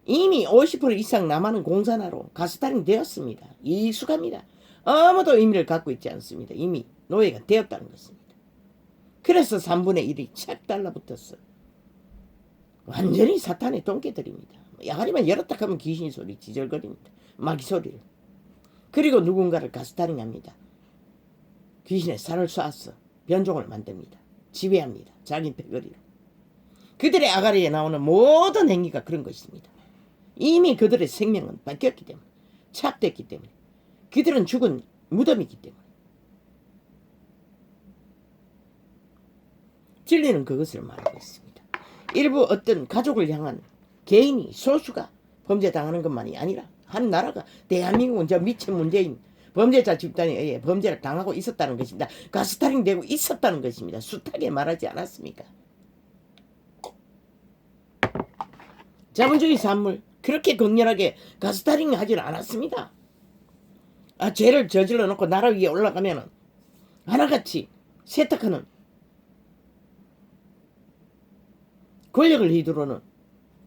이미 50% 이상 남아는 공산화로 가스타링 되었습니다. 이익수갑니다. 아무도 의미를 갖고 있지 않습니다. 이미 노예가 되었다는 것입니다. 그래서 3분의 1이 착 달라붙었어. 완전히 사탄의 똥개들입니다. 야가리만 열었다 하면 귀신 소리 지절거립니다. 마귀 소리를. 그리고 누군가를 가스타링합니다. 귀신의 살을 쏴서 변종을 만듭니다. 지배합니다. 자기 패거리로. 그들의 아가리에 나오는 모든 행위가 그런 것입니다. 이미 그들의 생명은 바뀌었기 때문에, 착됐기 때문에, 그들은 죽은 무덤이기 때문에. 진리는 그것을 말하고 있습니다. 일부 어떤 가족을 향한 개인이, 소수가 범죄당하는 것만이 아니라 한 나라가, 대한민국은 저 미친 문재인 범죄자 집단에 의해 범죄를 당하고 있었다는 것입니다. 가스타링 되고 있었다는 것입니다. 숱하게 말하지 않았습니까? 자본주의 산물 그렇게 격렬하게 가스타링 하지는 않았습니다. 죄를 저질러 놓고 나라 위에 올라가면 하나같이 세탁하는 권력을 휘두르는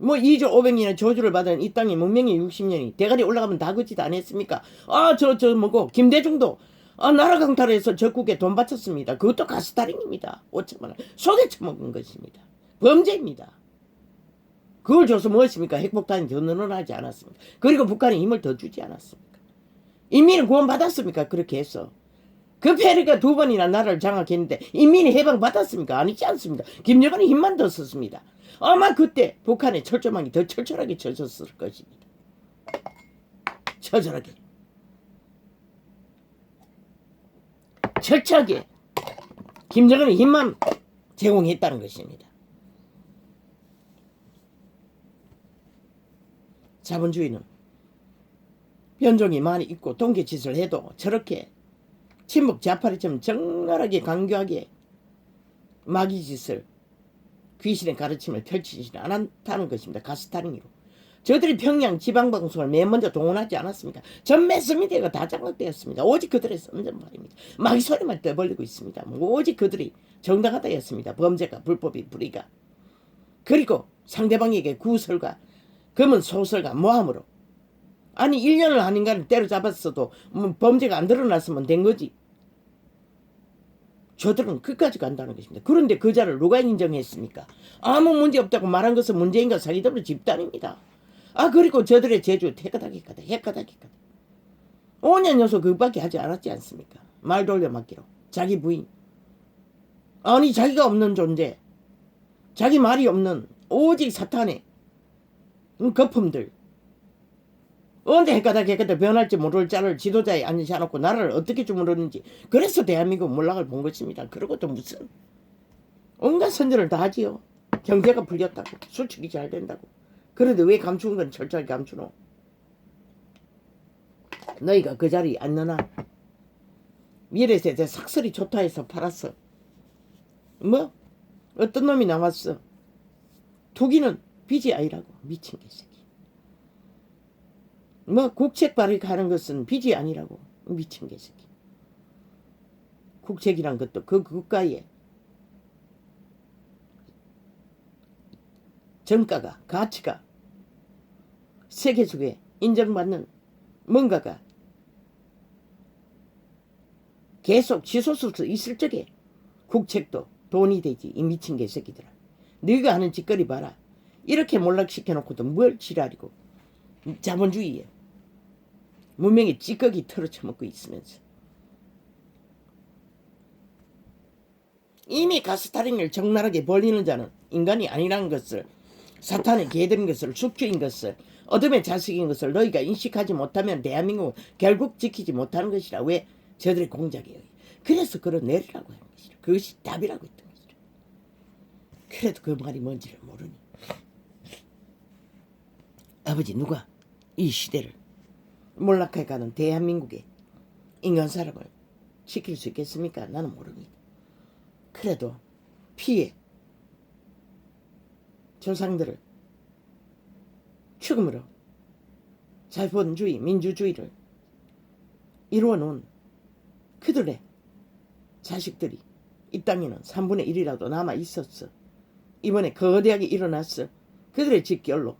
2조 500년의 저주를 받은 이 땅의 문명의 60년이 대가리 올라가면 다 그짓 안 했습니까? 뭐고 김대중도 나라 강탈해서 적국에 돈 바쳤습니다. 그것도 가스타링입니다. 5천만 원 속에 처먹은 것입니다. 범죄입니다. 그걸 줘서 무엇입니까? 핵폭탄이 더 늘어나지 않았습니까? 그리고 북한이 힘을 더 주지 않았습니까? 인민은 구원받았습니까? 그렇게 해서 그 페리가 2번이나 나라를 장악했는데 인민이 해방받았습니까? 아니지 않습니다. 김정은이 힘만 더 썼습니다. 아마 그때 북한의 철조망이 더 철철하게 쳐졌을 것입니다. 처절하게 철저하게 김정은이 힘만 제공했다는 것입니다. 자본주의는 변종이 많이 있고 동계짓을 해도 저렇게 친북 좌파리처럼 정갈하게 강교하게 마귀짓을 귀신의 가르침을 펼치지 않았다는 것입니다. 가스타링으로. 저들이 평양 지방방송을 맨 먼저 동원하지 않았습니까? 전 매스미디어가 다 장악되었습니다. 오직 그들의 선전발입니다. 마귀 소리만 떠벌리고 있습니다. 오직 그들이 정당하다였습니다. 범죄가, 불법이, 불의가. 그리고 상대방에게 구설과 검은 소설과 모함으로 1년을 아닌가를 때려잡았어도 범죄가 안 드러났으면 된 거지. 저들은 끝까지 간다는 것입니다. 그런데 그 자를 누가 인정했습니까? 아무 문제 없다고 말한 것은 문재인과 사기더블 집단입니다. 그리고 저들의 제주 해까닥해까닥 5년 연속 그것밖에 하지 않았지 않습니까? 말 돌려막기로 자기 부인 자기가 없는 존재, 자기 말이 없는 오직 사탄의 거품들, 언제 해까닥 변할지 모를 자를 지도자에 앉으셔놓고 나라를 어떻게 주무르는지. 그래서 대한민국 몰락을 본 것입니다. 그리고 또 무슨 온갖 선전을 다 하지요. 경제가 풀렸다고, 수출이 잘 된다고. 그런데 왜 감추는 건 철저하게 감추노? 너희가 그 자리에 앉느나? 미래세대 삭설이 좋다 해서 팔았어. 어떤 놈이 나왔어. 투기는 BGI라고. 미친 개새끼. 국책 발행하는 것은 빚이 아니라고. 미친 개새끼. 국책이란 것도 그 국가의 정가가, 가치가 세계 속에 인정받는 뭔가가 계속 치솟을 수 있을 적에 국책도 돈이 되지. 이 미친 개새끼들아. 너희가 하는 짓거리 봐라. 이렇게 몰락시켜놓고도 뭘 지랄이고. 자본주의에 문명의 찌꺼기 털어쳐먹고 있으면서 이미 가스타링을 적나라하게 벌리는 자는 인간이 아니라는 것을, 사탄의 개들인 것을, 숙주인 것을, 어둠의 자식인 것을 너희가 인식하지 못하면 대한민국은 결국 지키지 못하는 것이라. 왜? 저들의 공작이에요. 그래서 끌어내리라고 하는 것이라. 그것이 답이라고 했던 것이라. 그래도 그 말이 뭔지를 모르니 아버지 누가 이 시대를 몰락해가는 대한민국의 인간 사람을 지킬 수 있겠습니까? 나는 모릅니다. 그래도 피해 조상들을 죽음으로 자본주의, 민주주의를 이루어놓은 그들의 자식들이 이 땅에는 3분의 1이라도 남아 있었어. 이번에 거대하게 일어났어. 그들의 직결로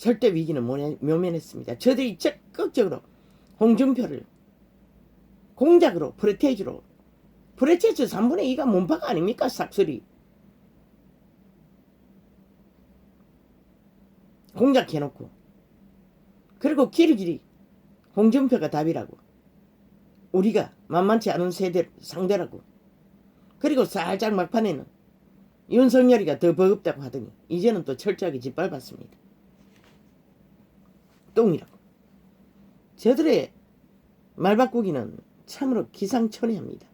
절대 위기는 묘면했습니다. 저들이 적극적으로 홍준표를 공작으로 프레테이즈로 프레테이즈 3분의 2가 문파가 아닙니까? 싹쓸이 공작해놓고 그리고 길이길이 홍준표가 답이라고 우리가 만만치 않은 세대 상대라고 그리고 살짝 막판에는 윤석열이가 더 버겁다고 하더니 이제는 또 철저하게 짓밟았습니다. 똥이라고. 저들의 말바꾸기는 참으로 기상천외합니다.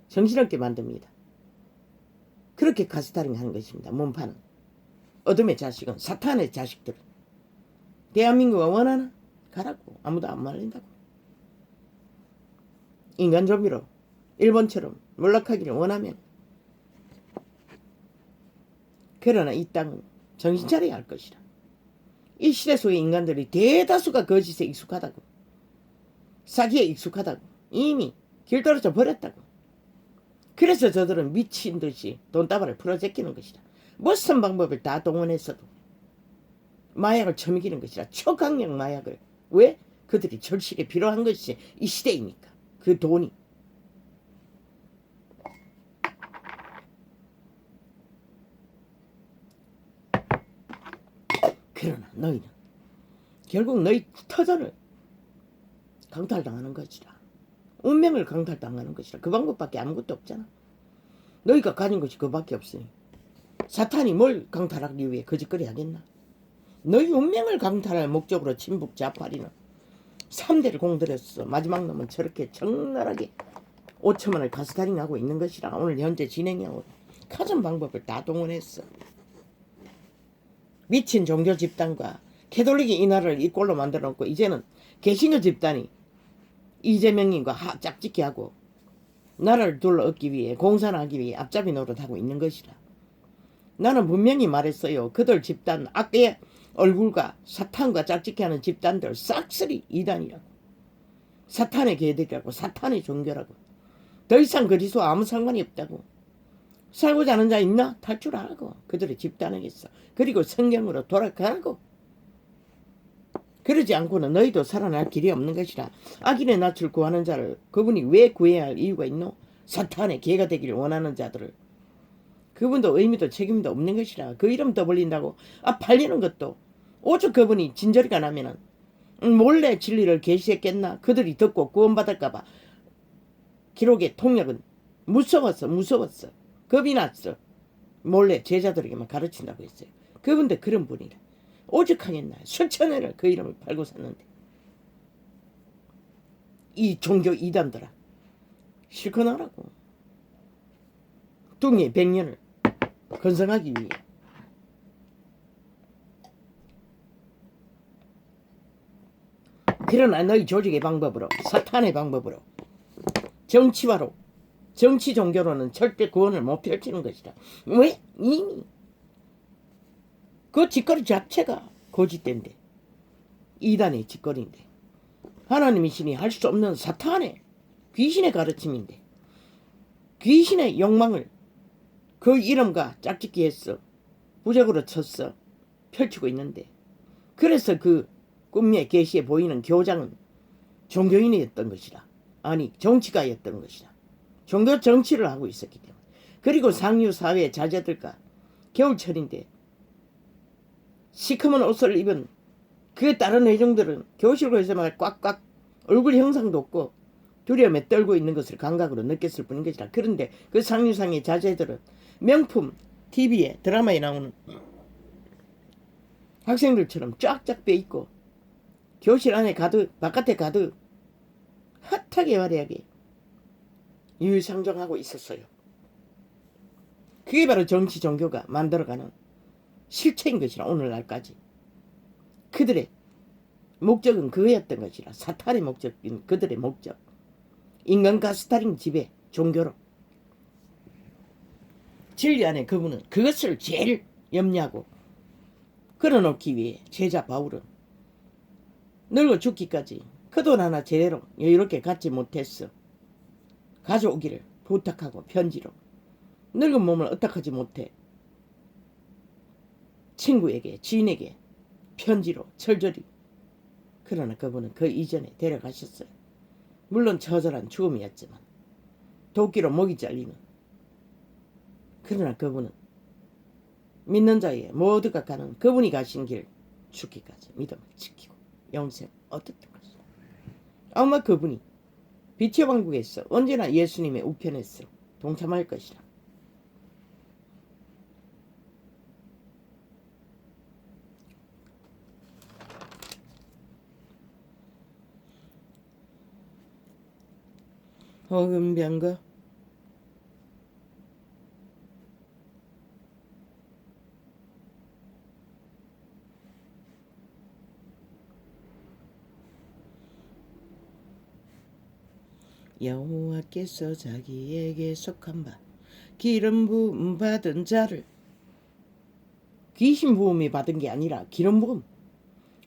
정신없게 만듭니다. 그렇게 가스타링 하는 것입니다. 몸파는. 어둠의 자식은 사탄의 자식들은 대한민국을 원하나? 가라고. 아무도 안 말린다고. 인간 좀비로 일본처럼 몰락하기를 원하면 그러나 이 땅은 정신 차려야 할 것이라. 이 시대 속의 인간들이 대다수가 거짓에 익숙하다고. 사기에 익숙하다고. 이미 길떨어져 버렸다고. 그래서 저들은 미친 듯이 돈다발을 풀어제끼는 것이다. 무슨 방법을 다 동원했어도 마약을 처먹이는 것이라. 초강력 마약을. 왜? 그들이 절실히 필요한 것이 이 시대이니까. 그 돈이. 그러나 너희는 결국 너희 터전을 강탈당하는 것이라. 운명을 강탈당하는 것이라. 그 방법밖에 아무것도 없잖아. 너희가 가진 것이 그밖에 없으니 사탄이 뭘 강탈하기 위해 거짓거리 하겠나. 너희 운명을 강탈할 목적으로 친북 좌파리는 3대를 공들였어. 마지막 놈은 저렇게 적나라하게 5천만 원을 가스타링하고 있는 것이라. 오늘 현재 진행형으로 가진 방법을 다 동원했어. 미친 종교 집단과 캐톨릭이 이 나라를 이 꼴로 만들어 놓고 이제는 개신교 집단이 이재명님과 짝짓기 하고 나라를 둘러엎기 위해 공산하기 위해 앞잡이 노릇하고 있는 것이라. 나는 분명히 말했어요. 그들 집단 악의 얼굴과 사탄과 짝짓기하는 집단들 싹쓸이 이단이라고. 사탄의 개들이라고. 사탄의 종교라고. 더 이상 그리스도와 아무 상관이 없다고. 살고자 하는 자 있나? 탈출하라고. 그들의 집단에게서. 그리고 성경으로 돌아가라고. 그러지 않고는 너희도 살아날 길이 없는 것이라. 악인의 낯을 구하는 자를 그분이 왜 구해야 할 이유가 있노? 사탄의 개가 되기를 원하는 자들을. 그분도 의미도 책임도 없는 것이라. 그 이름 떠벌린다고 팔리는 것도 오죽 그분이 진저리가 나면은 몰래 진리를 계시했겠나. 그들이 듣고 구원받을까봐. 기록의 통역은 무서웠어. 겁이 났어. 몰래 제자들에게만 가르친다고 했어요. 그분도 그런 분이라. 오죽하겠나. 수천 회를 그 이름을 팔고 샀는데. 이 종교 이단들아. 실컷 하라고. 뚱의 100년을 건성하기 위해. 그러나 너희 조직의 방법으로, 사탄의 방법으로, 정치화로, 정치 종교로는 절대 구원을 못 펼치는 것이다. 왜? 이미 그 짓거리 자체가 거짓된데, 이단의 짓거리인데, 하나님의 신이 할 수 없는 사탄의 귀신의 가르침인데, 귀신의 욕망을 그 이름과 짝짓기해서 부적으로 쳤어 펼치고 있는데, 그래서 그 꿈의 계시에 보이는 교장은 종교인이었던 것이라. 아니 정치가였던 것이라. 종교 정치를 하고 있었기 때문에. 그리고 상류 사회 자제들과 겨울철인데 시커먼 옷을 입은 그 다른 회중들은 교실에서 막 꽉꽉 얼굴 형상도 없고 두려움에 떨고 있는 것을 감각으로 느꼈을 뿐인 것이라. 그런데 그 상류상의 자제들은 명품 TV에 드라마에 나오는 학생들처럼 쫙쫙 빼있고 교실 안에 가득 바깥에 가득 핫하게 화려하게 유유상종하고 있었어요. 그게 바로 정치 종교가 만들어가는 실체인 것이라. 오늘날까지 그들의 목적은 그거였던 것이라. 사탄의 목적인 그들의 목적. 인간 가스타링 지배 종교로. 진리 안에 그분은 그것을 제일 염려하고 걸어놓기 위해 제자 바울은 늙어 죽기까지 그 돈 하나 제대로 여유롭게 갖지 못했어. 가져오기를 부탁하고 편지로. 늙은 몸을 어떡하지 못해 친구에게 지인에게 편지로 철저히. 그러나 그분은 그 이전에 데려가셨어요. 물론 처절한 죽음이었지만 도끼로 목이 잘리는. 그러나 그분은 믿는 자의 모두가 가는 그분이 가신 길 죽기까지 믿음을 지키고 영생 얻었던 것이다. 아마 그분이 빛의 왕국에서 언제나 예수님의 우편에서 동참할 것이다. 허금병거 여호와께서 자기에게 속한 바 기름 부음 받은 자를, 귀신 부음이 받은 게 아니라 기름 부음,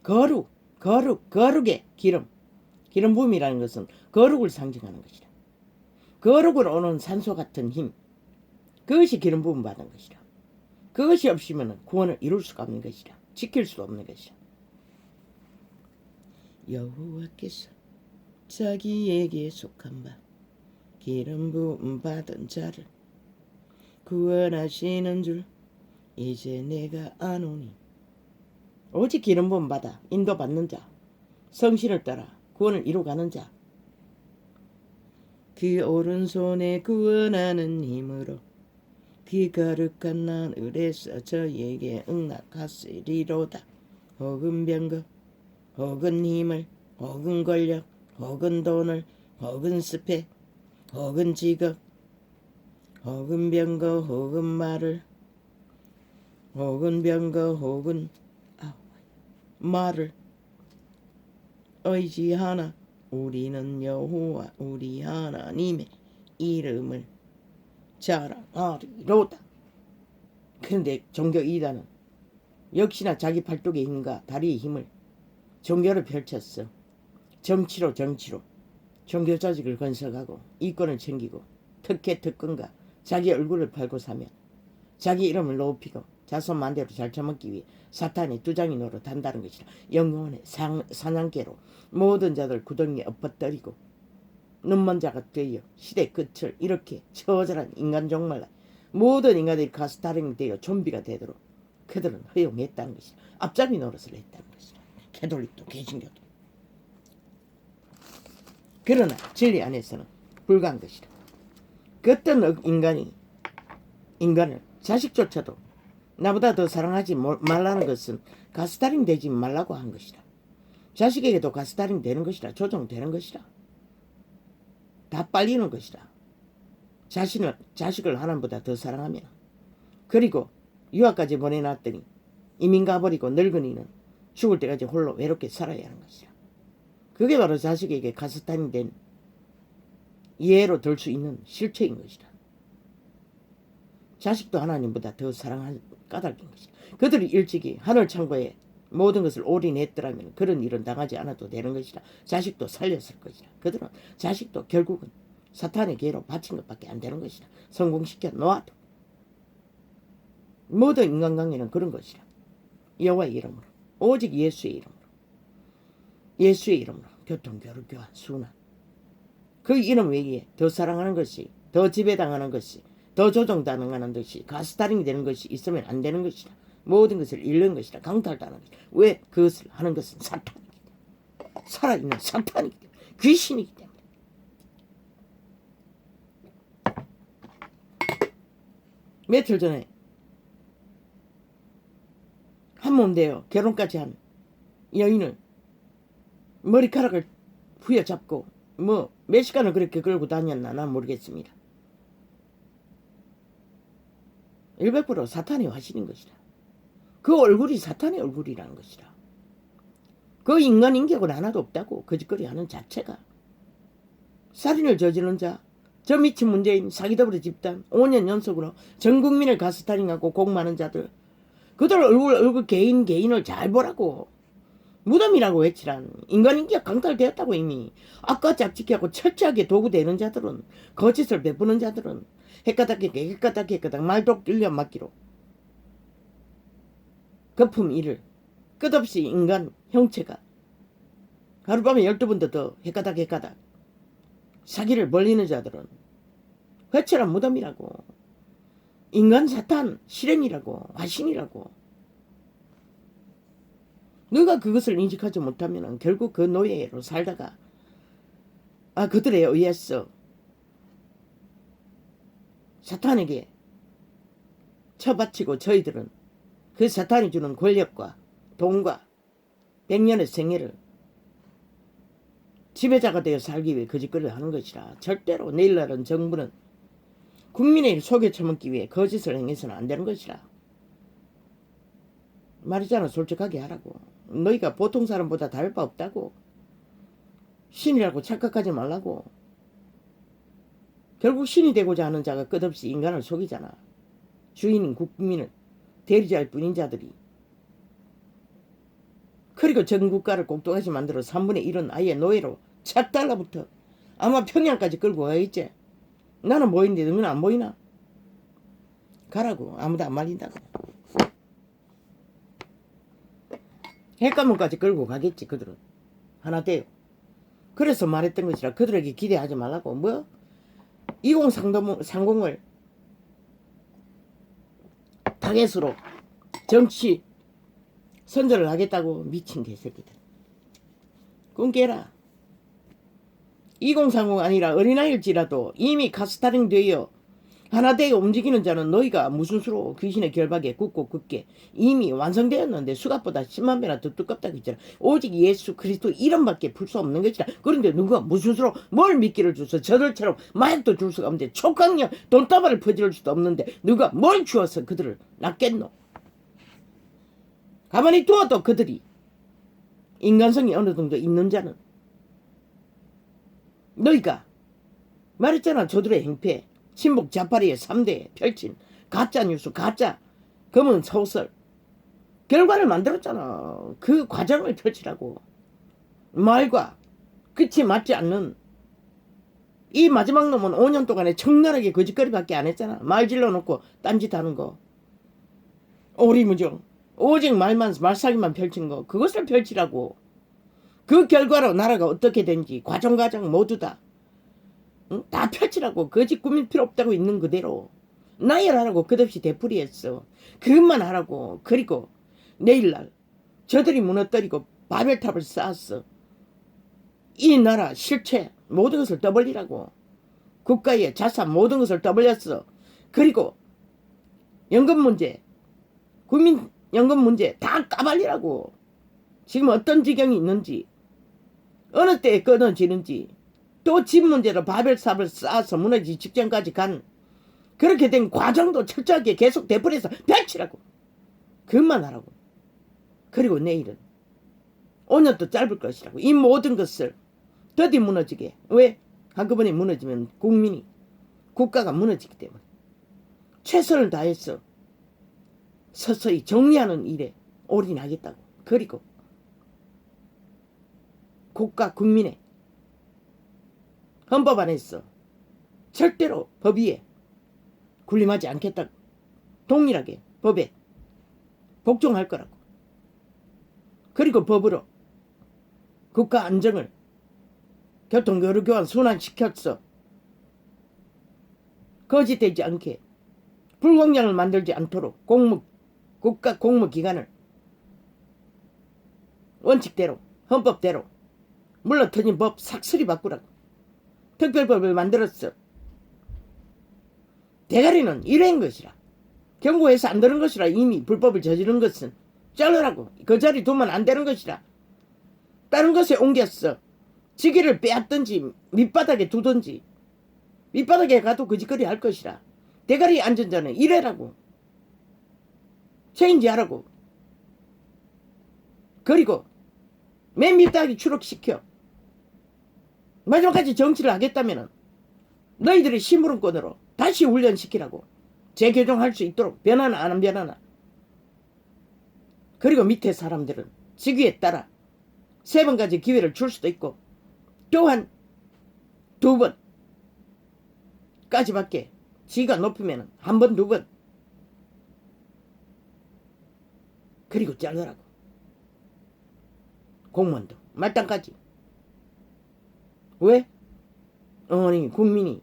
거룩의 기름 부음이라는 것은 거룩을 상징하는 것이다. 거룩으로 오는 산소 같은 힘, 그것이 기름 부음 받은 것이다. 그것이 없으면 구원을 이룰 수가 없는 것이다. 지킬 수 없는 것이다. 여호와께서 자기에게 속한 바 기름 부음 받은 자를 구원하시는 줄 이제 내가 아노니. 오직 기름 부음 받아 인도받는 자, 성신을 따라 구원을 이루가는 자, 그 오른손에 구원하는 힘으로 그 거룩한 하늘에서 저에게 응낙하시리로다. 혹은 병거, 혹은 힘을, 혹은 권력, 혹은 돈을, 혹은 스펙, 혹은 직업, 혹은 병거, 혹은 말을, 혹은 병거, 혹은 말을 의지하나 우리는 여호와 우리 하나님의 이름을 자랑하리로다. 그런데 종교 이단은 역시나 자기 팔뚝의 힘과 다리의 힘을 종교를 펼쳤어. 정치로 종교 조직을 건설하고 이권을 챙기고 특권과 자기 얼굴을 팔고 사며 자기 이름을 높이고 자손 만대로 잘 처먹기 위해 사탄의 두장이 노릇한다는 것이라. 영혼의 사냥개로 모든 자들 구덩이에 엎어뜨리고 눈먼 자가 되어 시대 끝을 이렇게 처절한 인간 종말라. 모든 인간들이 가스타령이 되어 좀비가 되도록 그들은 허용했다는 것이라. 앞잡이 노릇을 했다는 것이라. 캐톨릭도 개신교도. 그러나 진리 안에서는 불가한 것이라. 그 어떤 인간을 자식조차도 나보다 더 사랑하지 말라는 것은 가스타링 되지 말라고 한 것이다. 자식에게도 가스타링 되는 것이다. 조종되는 것이다. 다 빨리는 것이다. 자식을 하나님보다 더 사랑하면. 그리고 유학까지 보내놨더니 이민 가버리고 늙은이는 죽을 때까지 홀로 외롭게 살아야 하는 것이다. 그게 바로 자식에게 가스타링 된 이해로 들 수 있는 실체인 것이다. 자식도 하나님보다 더 사랑할 까닭인 것이다. 그들이 일찍이 하늘 창고에 모든 것을 올인했더라면 그런 일은 당하지 않아도 되는 것이다. 자식도 살렸을 것이다. 그들은 자식도 결국은 사탄의 계로 바친 것밖에 안 되는 것이다. 성공시켜 놓아도. 모든 인간관계는 그런 것이다. 여호와의 이름으로, 오직 예수의 이름으로 교통, 교류, 교환, 순환. 그 이름 외에 더 사랑하는 것이, 더 지배당하는 것이, 더 조종당하는 것이, 가스타링이 되는 것이 있으면 안 되는 것이다. 모든 것을 잃는 것이다. 강탈당하는 것이다. 왜? 그것을 하는 것은 사탄이기 때문에. 살아있는 사탄이기 때문에. 귀신이기 때문에. 며칠 전에 한 몸 되어 결혼까지 한 여인을 머리카락을 후려잡고 몇 시간을 그렇게 끌고 다녔나 난 모르겠습니다. 100% 사탄의 화신인 것이다. 그 얼굴이 사탄의 얼굴이라는 것이다. 그 인간 인격은 하나도 없다고 거짓거리 하는 자체가. 살인을 저지른 자, 저 미친 문재인, 사기더블의 집단, 5년 연속으로 전 국민을 가스타링하고 공부하는 자들, 그들 얼굴 개인을 잘 보라고. 무덤이라고 외치란. 인간 인격 강탈되었다고 이미. 악과 짝짓기하고 철저하게 도구되는 자들은, 거짓을 베푸는 자들은 헷가닥 말도 끌려 맞기로 거품 일을 끝없이 인간 형체가 하룻밤에 12번도 더 헷가닥 사기를 벌리는 자들은 회칠한 무덤이라고, 인간 사탄 실행이라고, 화신이라고. 너가 그것을 인식하지 못하면 결국 그 노예로 살다가 그들에 의해서 사탄에게 처바치고 저희들은 그 사탄이 주는 권력과 돈과 100년의 생애를 지배자가 되어 살기 위해 거짓거리를 하는 것이라. 절대로 내일날은 정부는 국민의 속여 처먹기 위해 거짓을 행해서는 안 되는 것이라. 말이잖아. 솔직하게 하라고. 너희가 보통 사람보다 다를 바 없다고. 신이라고 착각하지 말라고. 결국 신이 되고자 하는 자가 끝없이 인간을 속이잖아. 주인인 국민을 대리자일 뿐인 자들이. 그리고 전 국가를 꼭두가시 만들어 3분의 1은 아예 노예로 착 달라붙어 아마 평양까지 끌고 가겠지. 나는 보이는데 너는 안 보이나? 가라고. 아무도 안 말린다고. 핵가문까지 끌고 가겠지. 그들은 하나 돼요. 그래서 말했던 것이라. 그들에게 기대하지 말라고. 뭐 2030을 타겟으로 정치 선전을 하겠다고. 미친 개새끼들. 꿈 깨라. 2030 아니라 어린아이일지라도 이미 카스타링 되어 하나 되어 움직이는 자는 너희가 무슨 수로 귀신의 결박에 굳고 굳게 이미 완성되었는데 수갑보다 10만 배나 더 두껍다고 했잖아. 오직 예수 그리스도 이름밖에 풀 수 없는 것이라. 그런데 누가 무슨 수로 뭘 미끼를 줘서 저들처럼 마약도 줄 수가 없는데 촉각력 돈다발을 퍼질 수도 없는데 누가 뭘 주어서 그들을 낚겠노. 가만히 두어도 그들이 인간성이 어느 정도 있는 자는 너희가 말했잖아. 저들의 행패 신복 자파리의 3대에 펼친 가짜 뉴스 가짜 검은 소설 결과를 만들었잖아. 그 과정을 펼치라고. 말과 끝이 맞지 않는 이 마지막 놈은 5년 동안에 청나라하게 거짓거리밖에 안 했잖아. 말 질러놓고 딴짓하는 거 오리무정 오직 말사기만 펼친 거 그것을 펼치라고. 그 결과로 나라가 어떻게 된지 과정 모두 다 다 펼치라고. 거짓 꾸밀 필요 없다고 있는 그대로 나열하라고. 끝없이 되풀이했어. 그것만 하라고. 그리고 내일날 저들이 무너뜨리고 바벨탑을 쌓았어. 이 나라 실체 모든 것을 떠벌리라고. 국가의 자산 모든 것을 떠벌렸어. 그리고 연금 문제 국민연금 문제 다 까발리라고. 지금 어떤 지경이 있는지 어느 때에 끊어지는지 또 집 문제로 바벨탑을 쌓아서 무너지기 직전까지 간 그렇게 된 과정도 철저하게 계속 되풀이해서 펼치라고. 그것만 하라고. 그리고 내일은 5년도 짧을 것이라고. 이 모든 것을 더디 무너지게. 왜? 한꺼번에 무너지면 국민이 국가가 무너지기 때문에 최선을 다해서 서서히 정리하는 일에 올인하겠다고. 그리고 국가 국민의 헌법 안에서 절대로 법 위에 군림하지 않겠다고. 동일하게 법에 복종할 거라고. 그리고 법으로 국가 안정을 교통교류교환 순환시켰어. 거짓되지 않게 불공정을 만들지 않도록 국가 공무기관을 원칙대로 헌법대로 물러터진 법 삭슬이 바꾸라고. 특별법을 만들었어. 대가리는 이런 것이라. 경고해서 안 되는 것이라. 이미 불법을 저지른 것은 잘라라고. 그 자리 두면 안 되는 것이라. 다른 것에 옮겼어. 지기를 빼앗든지 밑바닥에 두든지. 밑바닥에 가도 거짓거리 할 것이라. 대가리 앉은 자는 이래라고. 체인지하라고. 그리고 맨 밑바닥에 추락시켜. 마지막까지 정치를 하겠다면 너희들의 심부름권으로 다시 훈련시키라고. 재교정할 수 있도록 변하나 안 변하나. 그리고 밑에 사람들은 직위에 따라 3번까지 기회를 줄 수도 있고 또한 2번까지밖에 지가 높으면 1번 2번. 그리고 잘라라고. 공무원도 말단까지. 왜? 어머니 국민이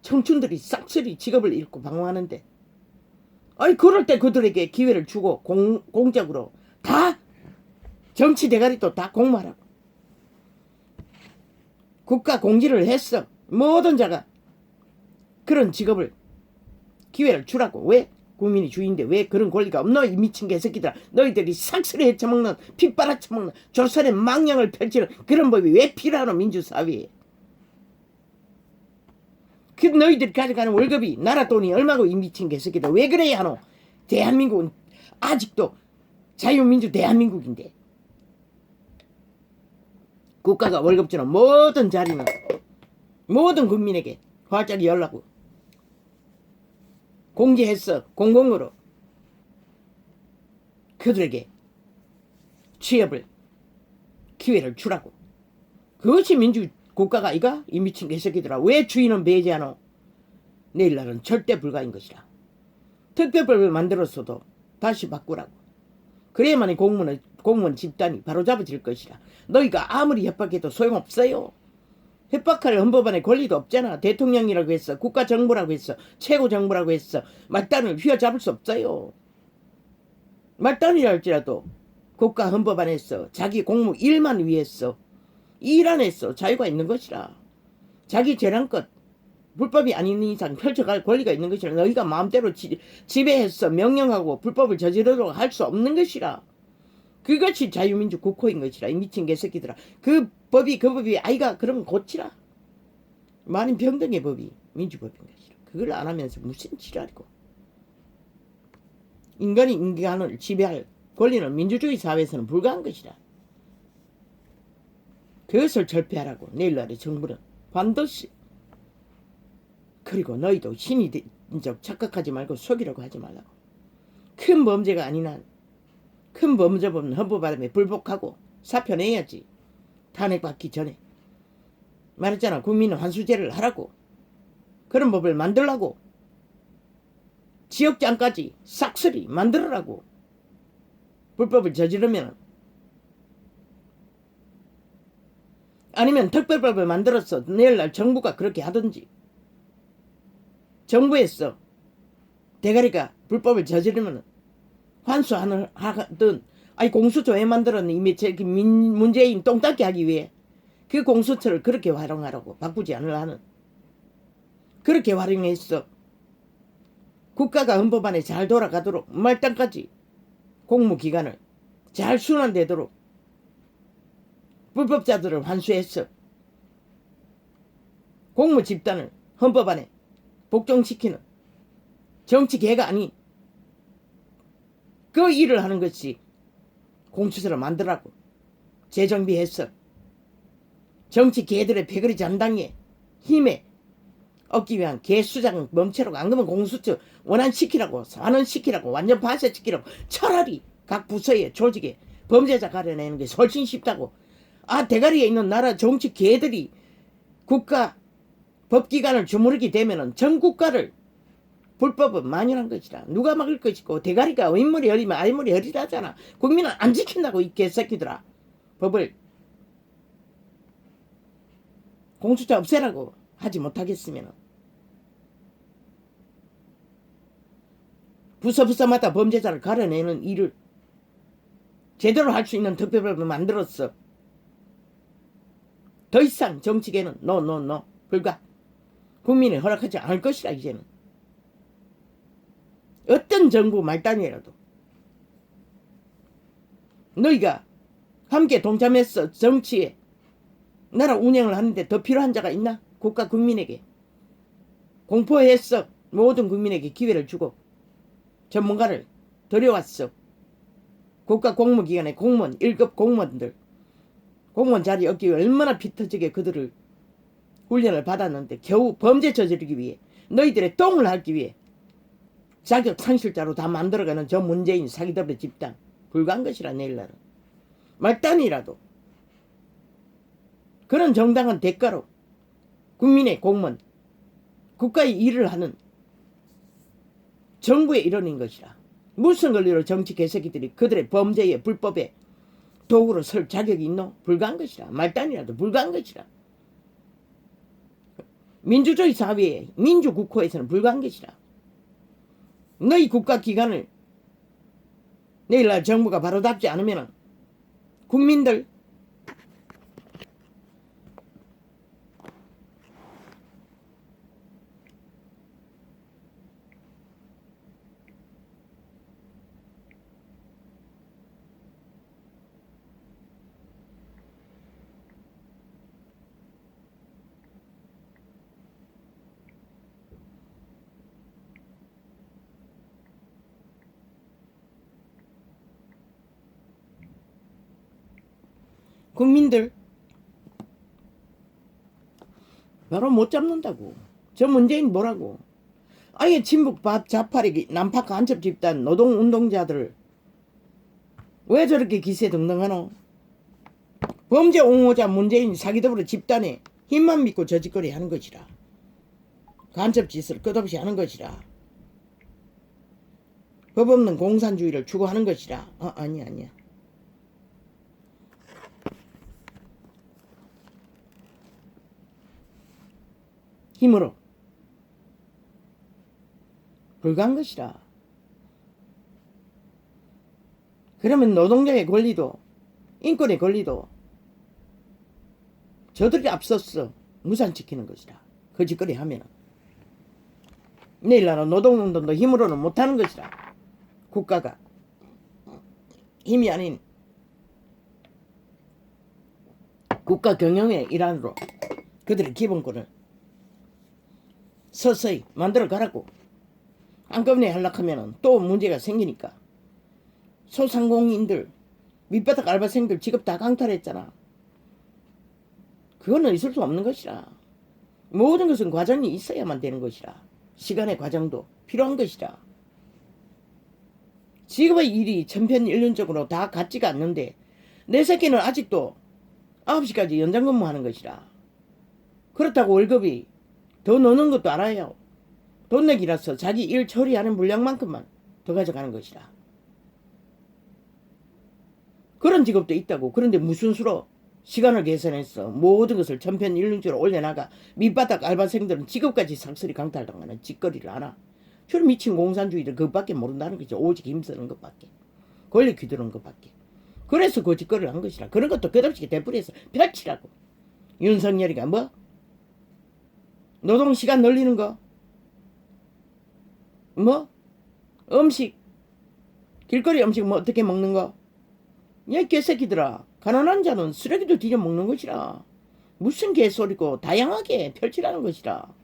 청춘들이 싹쓸이 직업을 잃고 방황하는데 아니 그럴 때 그들에게 기회를 주고 공적으로 다 정치 대가리도 다 공모하라고. 국가 공지를 했어. 모든 자가 그런 직업을 기회를 주라고. 왜? 국민이 주인데 왜 그런 권리가 없노? 이 미친 개새끼들아. 너희들이 싹쓸이 헤쳐먹는 핏바라쳐먹는 조선의 망령을 펼치는 그런 법이 왜 필요하노 민주사회에. 그 너희들이 가져가는 월급이 나라 돈이 얼마고 이 미친 개새끼들. 왜 그래야 하노? 대한민국은 아직도 자유민주 대한민국인데 국가가 월급 주는 모든 자리는 모든 국민에게 화자리 열라고 공지했어. 공공으로 그들에게 취업을 기회를 주라고. 그것이 민주국가가 아이가? 이 미친 개새끼들아. 왜 주인은 배제하노? 내일날은 절대 불가인 것이라. 특별법을 만들었어도 다시 바꾸라고. 그래야만이 공무원 집단이 바로잡아질 것이라. 너희가 아무리 협박해도 소용없어요. 협박할 헌법안에 권리도 없잖아. 대통령이라고 했어. 국가정부라고 했어. 최고정부라고 했어. 말단을 휘어잡을 수 없어요. 말단이라 할지라도 국가 헌법안에서 자기 공무 일만 위해서 일 안에서 자유가 있는 것이라. 자기 재량껏 불법이 아닌 이상 펼쳐갈 권리가 있는 것이라. 너희가 마음대로 지배해서 명령하고 불법을 저지르도록 할 수 없는 것이라. 그것이 자유민주 국호인 것이라. 이 미친 개새끼들아. 그 법이 아이가 그러면 고치라. 만인 평등의 법이 민주법인 것이라. 그걸 안 하면서 무슨 지랄이고. 인간이 인간을 지배할 권리는 민주주의 사회에서는 불가한 것이라. 그것을 절폐하라고 내일날의 정부는 반드시. 그리고 너희도 신이 된 적 착각하지 말고 속이려고 하지 말라고. 큰 범죄가 아닌 한 큰 범죄법은 헌법바람에 불복하고 사표내야지. 탄핵받기 전에. 말했잖아. 국민은 환수제를 하라고. 그런 법을 만들라고. 지역장까지 싹쓸이 만들으라고. 불법을 저지르면 아니면 특별법을 만들어서 내일날 정부가 그렇게 하든지. 정부에서 대가리가 불법을 저지르면 환수하든 아니 공수처 왜 만들었니? 이미 문재인 똥닦기 하기 위해 그 공수처를 그렇게 활용하라고. 바꾸지 않으려는. 그렇게 활용했어. 국가가 헌법안에 잘 돌아가도록 말단까지 공무기관을 잘 순환되도록 불법자들을 환수했어. 공무 집단을 헌법안에 복종시키는 정치개가 아닌 그 일을 하는 것이 공수처를 만들라고. 재정비했어. 정치개들의 패거리 잔당에 힘에 얻기 위한 개수장 멈춰라고. 안 그러면 공수처 원안시키라고. 완원시키라고. 완전 파쇄시키라고. 차라리 각 부서에 조직에 범죄자 가려내는 게 훨씬 쉽다고. 아 대가리에 있는 나라 정치개들이 국가 법기관을 주무르게 되면은 전 국가를 불법은 만연한 것이라. 누가 막을 것이고 대가리가 윗물이 흐리면 아랫물이 흐리다잖아. 국민은 안 지킨다고 이 개새끼들아. 법을 공수처 없애라고 하지 못하겠으면 부서마다 범죄자를 가려내는 일을 제대로 할 수 있는 특별법을 만들었어. 더 이상 정치계는 노 불가. 국민이 허락하지 않을 것이라. 이제는 어떤 정부 말단이라도 너희가 함께 동참해서 정치에 나라 운영을 하는데 더 필요한 자가 있나? 국가 국민에게 공포했어. 모든 국민에게 기회를 주고 전문가를 들여왔어. 국가 공무기관의 공무원 1급 공무원들 공무원 자리 얻기 위해 얼마나 피터지게 그들을 훈련을 받았는데 겨우 범죄 저지르기 위해 너희들의 똥을 핥기 위해 자격 상실자로 다 만들어가는 저 문재인 사기더블의 집단 불가한 것이라. 내일날은 말단이라도 그런 정당한 대가로 국민의 공무원 국가의 일을 하는 정부의 일원인 것이라. 무슨 권리로 정치 개새끼들이 그들의 범죄에 불법에 도구로 설 자격이 있노? 불가한 것이라. 말단이라도 불가한 것이라. 민주주의 사회에 민주국호에서는 불가한 것이라. 너희 국가기관을 내일날 정부가 바로잡지 않으면 국민들 바로 못 잡는다고. 저 문재인 뭐라고. 아예 친북 좌파리 남파 간첩 집단 노동운동자들 왜 저렇게 기세등등하노. 범죄 옹호자 문재인 사기더불어 집단에 힘만 믿고 저 짓거리 하는 것이라. 간첩 짓을 끝없이 하는 것이라. 법 없는 공산주의를 추구하는 것이라. 아니야. 힘으로 불가한 것이라. 그러면 노동자의 권리도 인권의 권리도 저들이 앞서서 무산시키는 것이라. 그 짓거리 하면은 내일날은 노동운동도 힘으로는 못하는 것이라. 국가가 힘이 아닌 국가 경영의 일환으로 그들의 기본권을 서서히 만들어 가라고. 한꺼번에 하려면 또 문제가 생기니까. 소상공인들 밑바닥 알바생들 직업 다 강탈했잖아. 그거는 있을 수 없는 것이라. 모든 것은 과정이 있어야만 되는 것이라. 시간의 과정도 필요한 것이라. 직업의 일이 천편일률적으로 다 같지가 않는데 내 새끼는 아직도 9시까지 연장 근무하는 것이라. 그렇다고 월급이 더 넣는 것도 알아요. 돈 내기라서 자기 일 처리하는 물량만큼만 더 가져가는 것이라. 그런 직업도 있다고. 그런데 무슨 수로 시간을 계산해서 모든 것을 천편일률적으로 올려나가 밑바닥 알바생들은 직업까지 삭슬이 강탈당하는 짓거리를 하나. 저 미친 공산주의를 그것밖에 모른다는 거죠. 오직 힘쓰는 것밖에. 권리 귀두르는 것밖에. 그래서 그 짓거리를 한 것이라. 그런 것도 끝없이 되풀이해서 펼치라고. 윤석열이가 뭐? 노동시간 늘리는 거? 뭐? 음식? 길거리 음식 뭐 어떻게 먹는 거? 야, 개새끼들아. 가난한 자는 쓰레기도 뒤져 먹는 것이라. 무슨 개소리고 다양하게 펼치라는 것이라.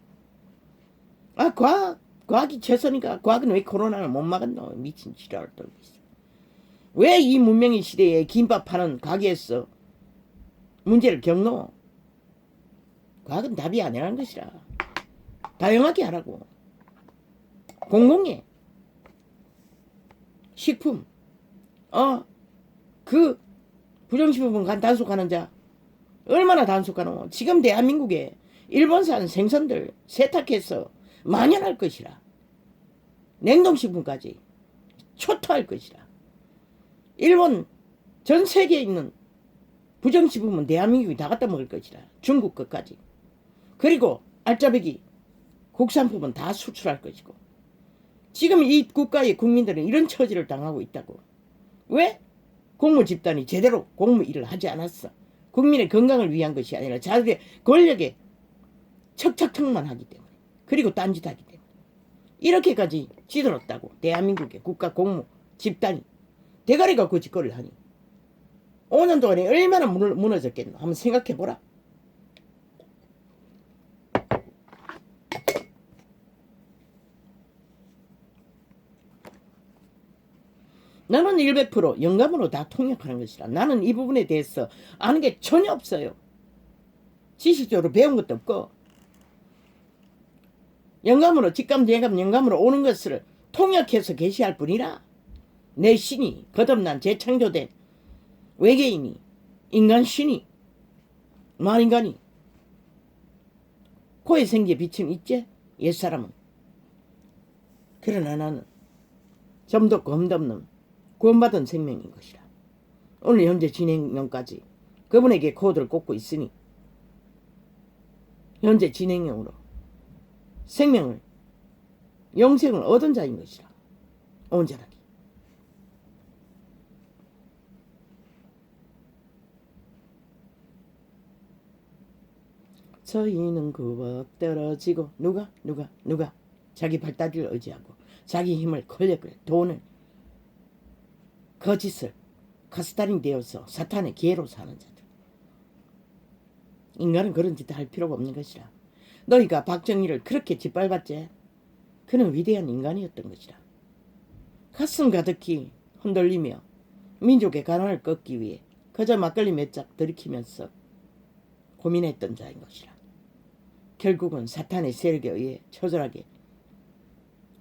과학이 최선이가. 과학은 왜 코로나를 못 막았노? 미친 지랄을 떨고 있어. 왜 이 문명의 시대에 김밥 파는 가게에서 문제를 겪노? 과학은 답이 아니라는 것이라. 다양하게 하라고. 공공의 식품, 그 부정식품 단속하는 자 얼마나 단속하노? 지금 대한민국에 일본산 생선들 세탁해서 만연할 것이라. 냉동식품까지 초토할 것이라. 일본 전 세계에 있는 부정식품은 대한민국이 다 갖다 먹을 것이라. 중국 것까지. 그리고 알짜배기 국산품은 다 수출할 것이고. 지금 이 국가의 국민들은 이런 처지를 당하고 있다고. 왜? 공무 집단이 제대로 공무 일을 하지 않았어. 국민의 건강을 위한 것이 아니라 자들의 권력에 척척척만 하기 때문에. 그리고 딴짓하기 때문에. 이렇게까지 찌들었다고. 대한민국의 국가 공무 집단이. 대가리가 그 짓거리를 하니. 5년 동안에 얼마나 무너졌겠노. 한번 생각해보라. 나는 100% 영감으로 다 통역하는 것이라. 나는 이 부분에 대해서 아는 게 전혀 없어요. 지식적으로 배운 것도 없고. 영감으로 직감 예감 영감으로 오는 것을 통역해서 계시할 뿐이라. 내 신이 거듭난 재창조된 외계인이 인간 신이 만인간이 코에 생기에 비침 있지? 옛사람은. 그러나 나는 점도 없고 흠도 없는 구원받은 생명인 것이라. 오늘 현재 진행형까지 그분에게 코드를 꽂고 있으니 현재 진행형으로 생명을 영생을 얻은 자인 것이라. 온전하게. 저희는 구워 떨어지고 누가 자기 발다리를 의지하고 자기 힘을 권력을 돈을 거짓을 가스달인 되어서 사탄의 기회로 사는 자들. 인간은 그런 짓 할 필요가 없는 것이라. 너희가 박정희를 그렇게 짓밟았지. 그는 위대한 인간이었던 것이라. 가슴 가득히 흔들리며 민족의 가난을 꺾기 위해 그저 막걸리 몇 짝 들이키면서 고민했던 자인 것이라. 결국은 사탄의 세력에 의해 처절하게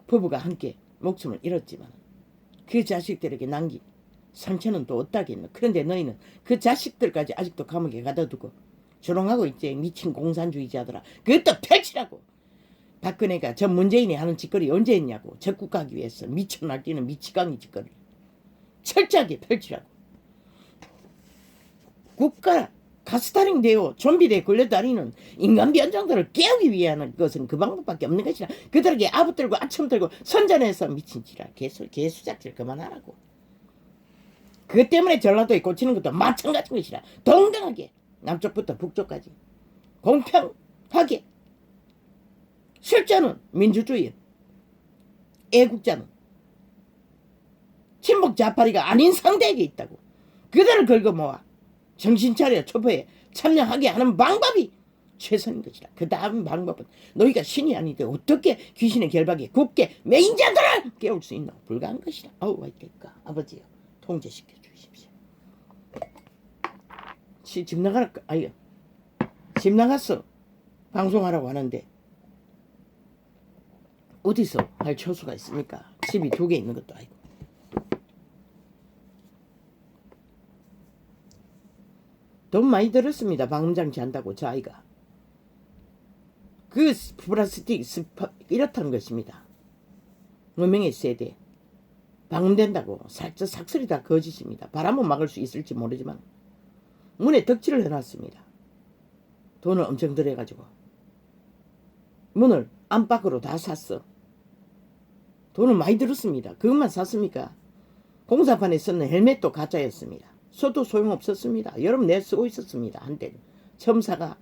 부부가 함께 목숨을 잃었지만 그 자식들에게 남긴 상처는 또 어따겠노. 그런데 너희는 그 자식들까지 아직도 감옥에 가둬두고 조롱하고 있지. 미친 공산주의자들아. 그것도 펼치라고. 박근혜가 전 문재인이 하는 짓거리 언제 했냐고. 적국하기 위해서 미쳐 날뛰는 미치광이 짓거리 철저하게 펼치라고. 국가 가스타링 되어 좀비대에 걸려다니는 인간 변종들을 깨우기 위한 것은 그 방법밖에 없는 것이라. 그들에게 아부들고 아첨 들고 선전해서 미친 지랄 개수작질 그만하라고. 그것 때문에 전라도에 꽂히는 것도 마찬가지인 것이라. 동등하게 남쪽부터 북쪽까지 공평하게. 실제는 민주주의 애국자는 친북 좌파리가 아닌 상대에게 있다고. 그들을 긁어 모아 정신 차려 초보에 참여하게 하는 방법이 최선인 것이라. 그 다음 방법은 너희가 신이 아닌데 어떻게 귀신의 결박에 굳게 매인자들을 깨울 수 있나. 불가한 것이라. 아우 와이까 아버지여 통제시켜 주십시오. 집 나가라. 아유 집 나갔어. 방송하라고 하는데 어디서 할 처수가 있습니까? 집이 2개 있는 것도 아니고. 돈 많이 들었습니다. 방음장치 한다고 저 아이가. 그 플라스틱 이렇다는 것입니다. 문명의 세대. 방음된다고 삭설이 다 거짓입니다. 바람은 막을 수 있을지 모르지만 문에 덕지를 해놨습니다. 돈을 엄청 들여가지고 문을 안팎으로 다 샀어. 돈을 많이 들었습니다. 그것만 샀습니까? 공사판에 쓰는 헬멧도 가짜였습니다. 써도 소용없었습니다. 여러분 내 쓰고 있었습니다. 한때는 처음 사가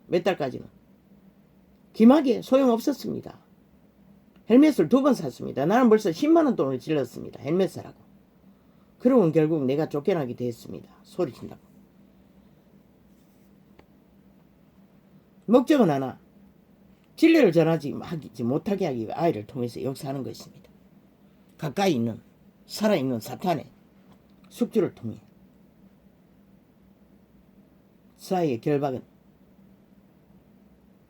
몇 달까지는 기막에 소용없었습니다. 헬멧을 2번 샀습니다. 나는 벌써 10만원 돈을 질렀습니다. 헬멧 사라고. 그러고 결국 내가 쫓겨나게 됐습니다. 소리친다고. 목적은 하나. 진리를 전하지 못하게 하기 위해 아이를 통해서 역사하는 것입니다. 가까이 있는 살아있는 사탄의 숙주를 통해 사이의 결박은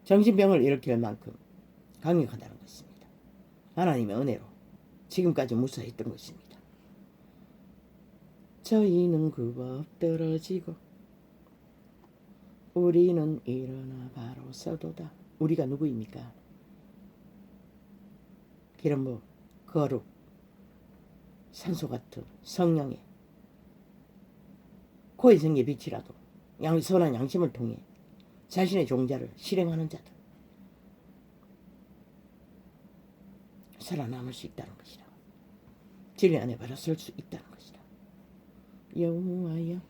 정신병을 일으킬 만큼 강력하다는 것입니다. 하나님의 은혜로 지금까지 무사했던 것입니다. 저희는 굽어 떨어지고 우리는 일어나 바로 서도다. 우리가 누구입니까? 기름부, 거룩, 산소 같은 성령의 코에 생겨 빛이라도 선한 양심을 통해 자신의 종자를 실행하는 자들. 살아남을 수 있다는 것이라. 진리 안에 바로 설 수 있다는 것이라. 여호와여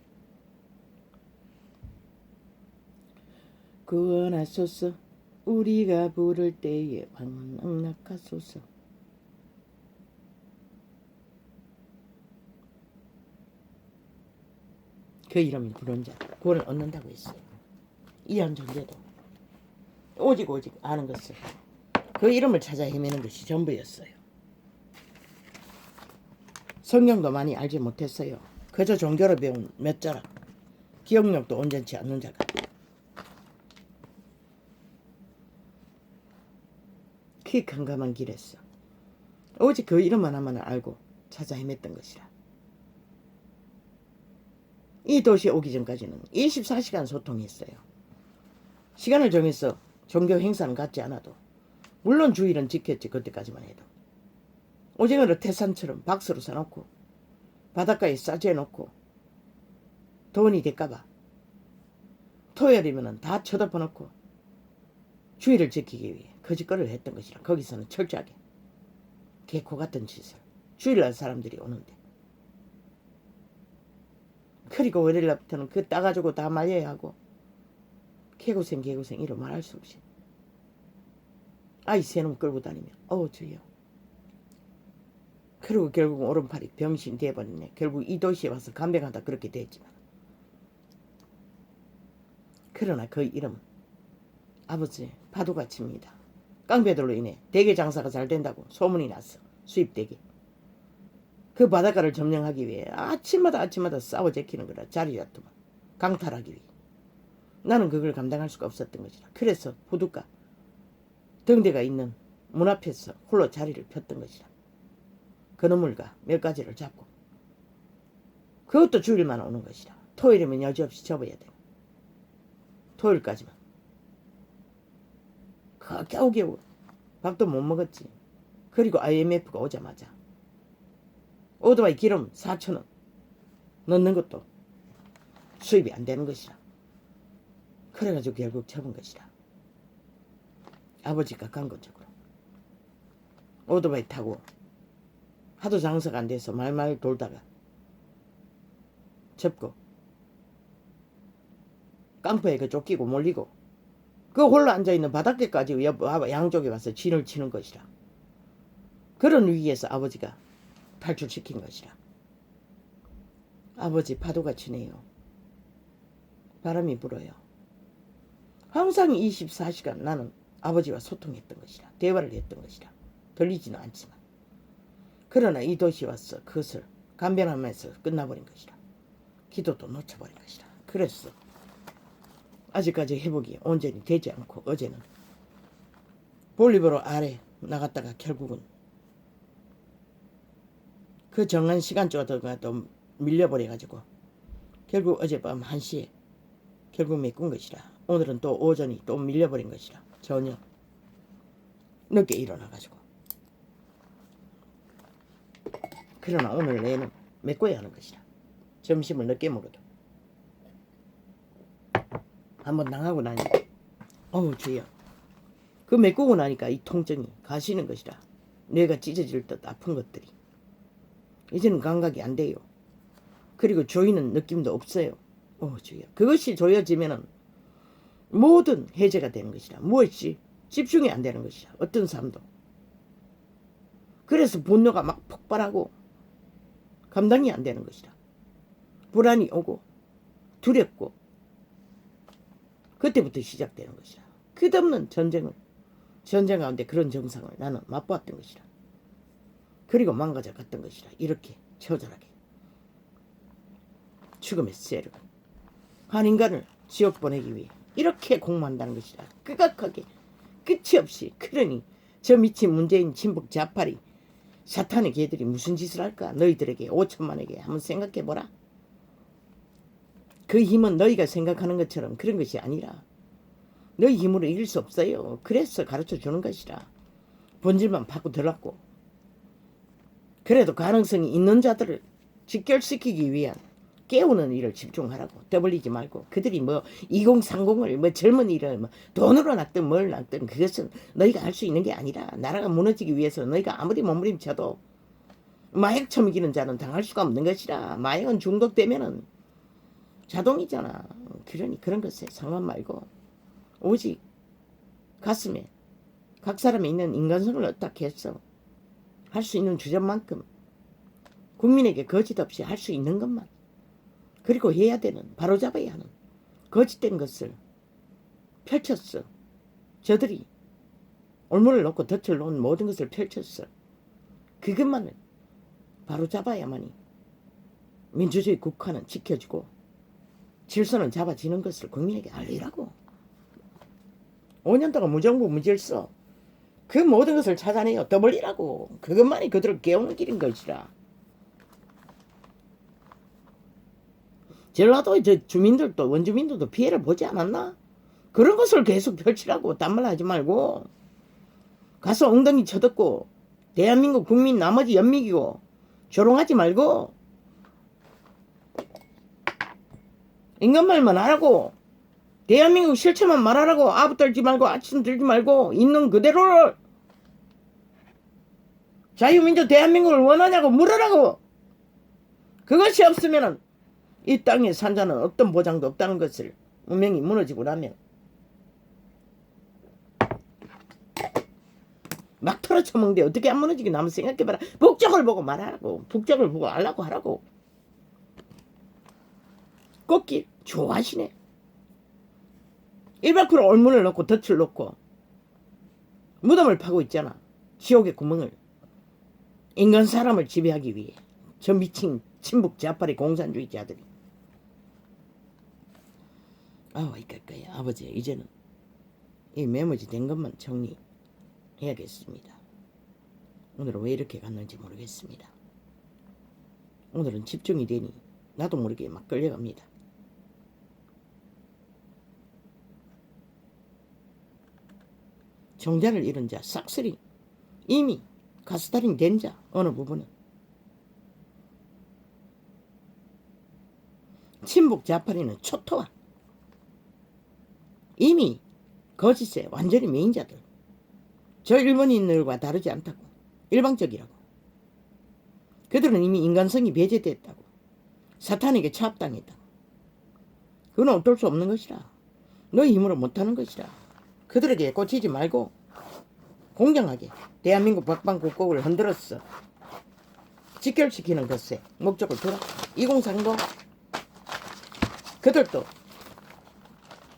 구원하소서. 우리가 부를 때에 왕은 응낙하소서. 그 이름을 부른 자 구원을 얻는다고 했어요. 이한 존재도 오직 아는 것을 그 이름을 찾아 헤매는 것이 전부였어요. 성경도 많이 알지 못했어요. 그저 종교를 배운 몇 자라. 기억력도 온전치 않는 자가. 그 캄캄한 길에서 오직 그 이름 하나만을 알고 찾아 헤맸던 것이라. 이 도시에 오기 전까지는 24시간 소통했어요. 시간을 정해서 종교 행사는 갖지 않아도 물론 주일은 지켰지. 그때까지만 해도 오징어를 태산처럼 박스로 사놓고 바닷가에 싸재놓고 돈이 될까봐 토요일이면 다 쳐다보놓고 주의를 지키기 위해 거짓거리를 했던 것이라. 거기서는 철저하게 개코 같은 짓을. 주일날 사람들이 오는데. 그리고 월요일날부터는 그 따가지고 다 말려야 하고 개고생 이로 말할 수 없이 아이 새놈 끌고 다니며 주여. 그리고 결국 오른팔이 병신 돼버리네. 결국 이 도시에 와서 간병하다 그렇게 됐지만, 그러나 그 이름은 아버지 파도같이입니다. 깡패들로 인해 대게 장사가 잘 된다고 소문이 났어. 수입대게. 그 바닷가를 점령하기 위해 아침마다 싸워 제끼는 거라. 자리였더만. 강탈하기 위해. 나는 그걸 감당할 수가 없었던 것이라. 그래서 부둣가 등대가 있는 문 앞에서 홀로 자리를 폈던 것이라. 그놈을가 몇 가지를 잡고 그것도 주일만 오는 것이라. 토요일이면 여지없이 접어야 돼. 토요일까지만. 겨우겨우 밥도 못 먹었지. 그리고 IMF가 오자마자 오토바이 기름 4,000원 넣는 것도 수입이 안 되는 것이라. 그래가지고 결국 접은 것이라. 아버지가 강건적으로 오토바이 타고 하도 장사가 안 돼서 말말 돌다가 접고 깡패에게 쫓기고 몰리고 그 홀로 앉아있는 바닷가까지 양쪽에 와서 진을 치는 것이라. 그런 위기에서 아버지가 탈출시킨 것이라. 아버지 파도가 치네요. 바람이 불어요. 항상 24시간 나는 아버지와 소통했던 것이라. 대화를 했던 것이라. 들리지는 않지만. 그러나 이 도시에 와서 그것을 간병하면서 끝나버린 것이라. 기도도 놓쳐버린 것이라. 그래서 아직까지 회복이 온전히 되지 않고 어제는 볼리버로 아래 나갔다가 결국은 그 정한 시간조가 또 밀려버려가지고 결국 어젯밤 1시에 결국 메꾼 것이라. 오늘은 또 오전이 또 밀려버린 것이라. 저녁 늦게 일어나가지고. 그러나 오늘 내는 메꿔야 하는 것이라. 점심을 늦게 먹어도 한번 나가고 나니까 주여. 그 메꾸고 나니까 이 통증이 가시는 것이라. 뇌가 찢어질 듯 아픈 것들이 이제는 감각이 안 돼요. 그리고 조이는 느낌도 없어요. 주여. 그것이 조여지면은 모든 해제가 되는 것이라. 무엇이 집중이 안 되는 것이라. 어떤 삶도. 그래서 분노가 막 폭발하고 감당이 안 되는 것이라. 불안이 오고 두렵고 그때부터 시작되는 것이라. 끝없는 전쟁 가운데 그런 정상을 나는 맛보았던 것이라. 그리고 망가져 갔던 것이라. 이렇게 처절하게 죽음의 세력을 한 인간을 지옥 보내기 위해 이렇게 공모한다는 것이라. 극악하게 끝이 없이. 그러니 저 미친 문재인 진북 좌파리 사탄의 개들이 무슨 짓을 할까? 너희들에게 5천만에게 한번 생각해보라. 그 힘은 너희가 생각하는 것처럼 그런 것이 아니라 너희 힘으로 이길 수 없어요. 그래서 가르쳐 주는 것이라. 본질만 파고들었고 그래도 가능성이 있는 자들을 직결시키기 위한 깨우는 일을 집중하라고. 떠벌리지 말고 그들이 2030을 젊은이를 돈으로 낚든 뭘 낚든 그것은 너희가 할 수 있는 게 아니라 나라가 무너지기 위해서 너희가 아무리 몸부림쳐도 마약 처먹이는 자는 당할 수가 없는 것이라. 마약은 중독되면은 자동이잖아. 그러니 그런 것에 상관 말고 오직 가슴에 각 사람에 있는 인간성을 어떻게 해서 할 수 있는 주전만큼 국민에게 거짓 없이 할 수 있는 것만, 그리고 해야 되는, 바로잡아야 하는 거짓된 것을 펼쳤어. 저들이 올무를 놓고 덫을 놓은 모든 것을 펼쳤어. 그것만을 바로잡아야만이 민주주의 국가는 지켜지고 질서는 잡아지는 것을 국민에게 알리라고. 5년 동안 무정부 무질서 그 모든 것을 찾아내어 떠벌리라고. 그것만이 그들을 깨우는 길인 것이라. 전라도의 저 주민들도 원주민들도 피해를 보지 않았나? 그런 것을 계속 펼치라고. 딴 말 하지 말고 가서 엉덩이 쳐듣고 대한민국 국민 나머지 연민이고 조롱하지 말고 인간말만 하라고. 대한민국 실체만 말하라고. 아부 떨지 말고 아침 들지 말고 있는 그대로를. 자유민주 대한민국을 원하냐고 물으라고. 그것이 없으면 이 땅에 산 자는 어떤 보장도 없다는 것을 운명이 무너지고 나면 막 털어쳐먹는데 어떻게 안 무너지게 나면 생각해봐라. 북적을 보고 말하라고. 북적을 보고 알라고 하라고. 꽃길 좋아하시네. 100% 올문을 넣고 덫을 놓고 무덤을 파고 있잖아. 지옥의 구멍을. 인간 사람을 지배하기 위해. 저 미친 친북 좌파리 공산주의자들이. 이까까야 아버지 이제는 이 메모지 된 것만 정리해야겠습니다. 오늘은 왜 이렇게 갔는지 모르겠습니다. 오늘은 집중이 되니 나도 모르게 막 끌려갑니다. 정자를 잃은 자 싹쓸이 이미 가스달인 된 자 어느 부분은 친북 좌파리는 초토화 이미 거짓에 완전히 메인자들. 저 일본인들과 다르지 않다고. 일방적이라고. 그들은 이미 인간성이 배제됐다고. 사탄에게 차압당했다고. 그건 어쩔 수 없는 것이라. 너희 힘으로 못하는 것이라. 그들에게 꽂히지 말고 공정하게 대한민국 박방국곡을 흔들었어. 직결시키는 것에 목적을 두라. 2030 그들도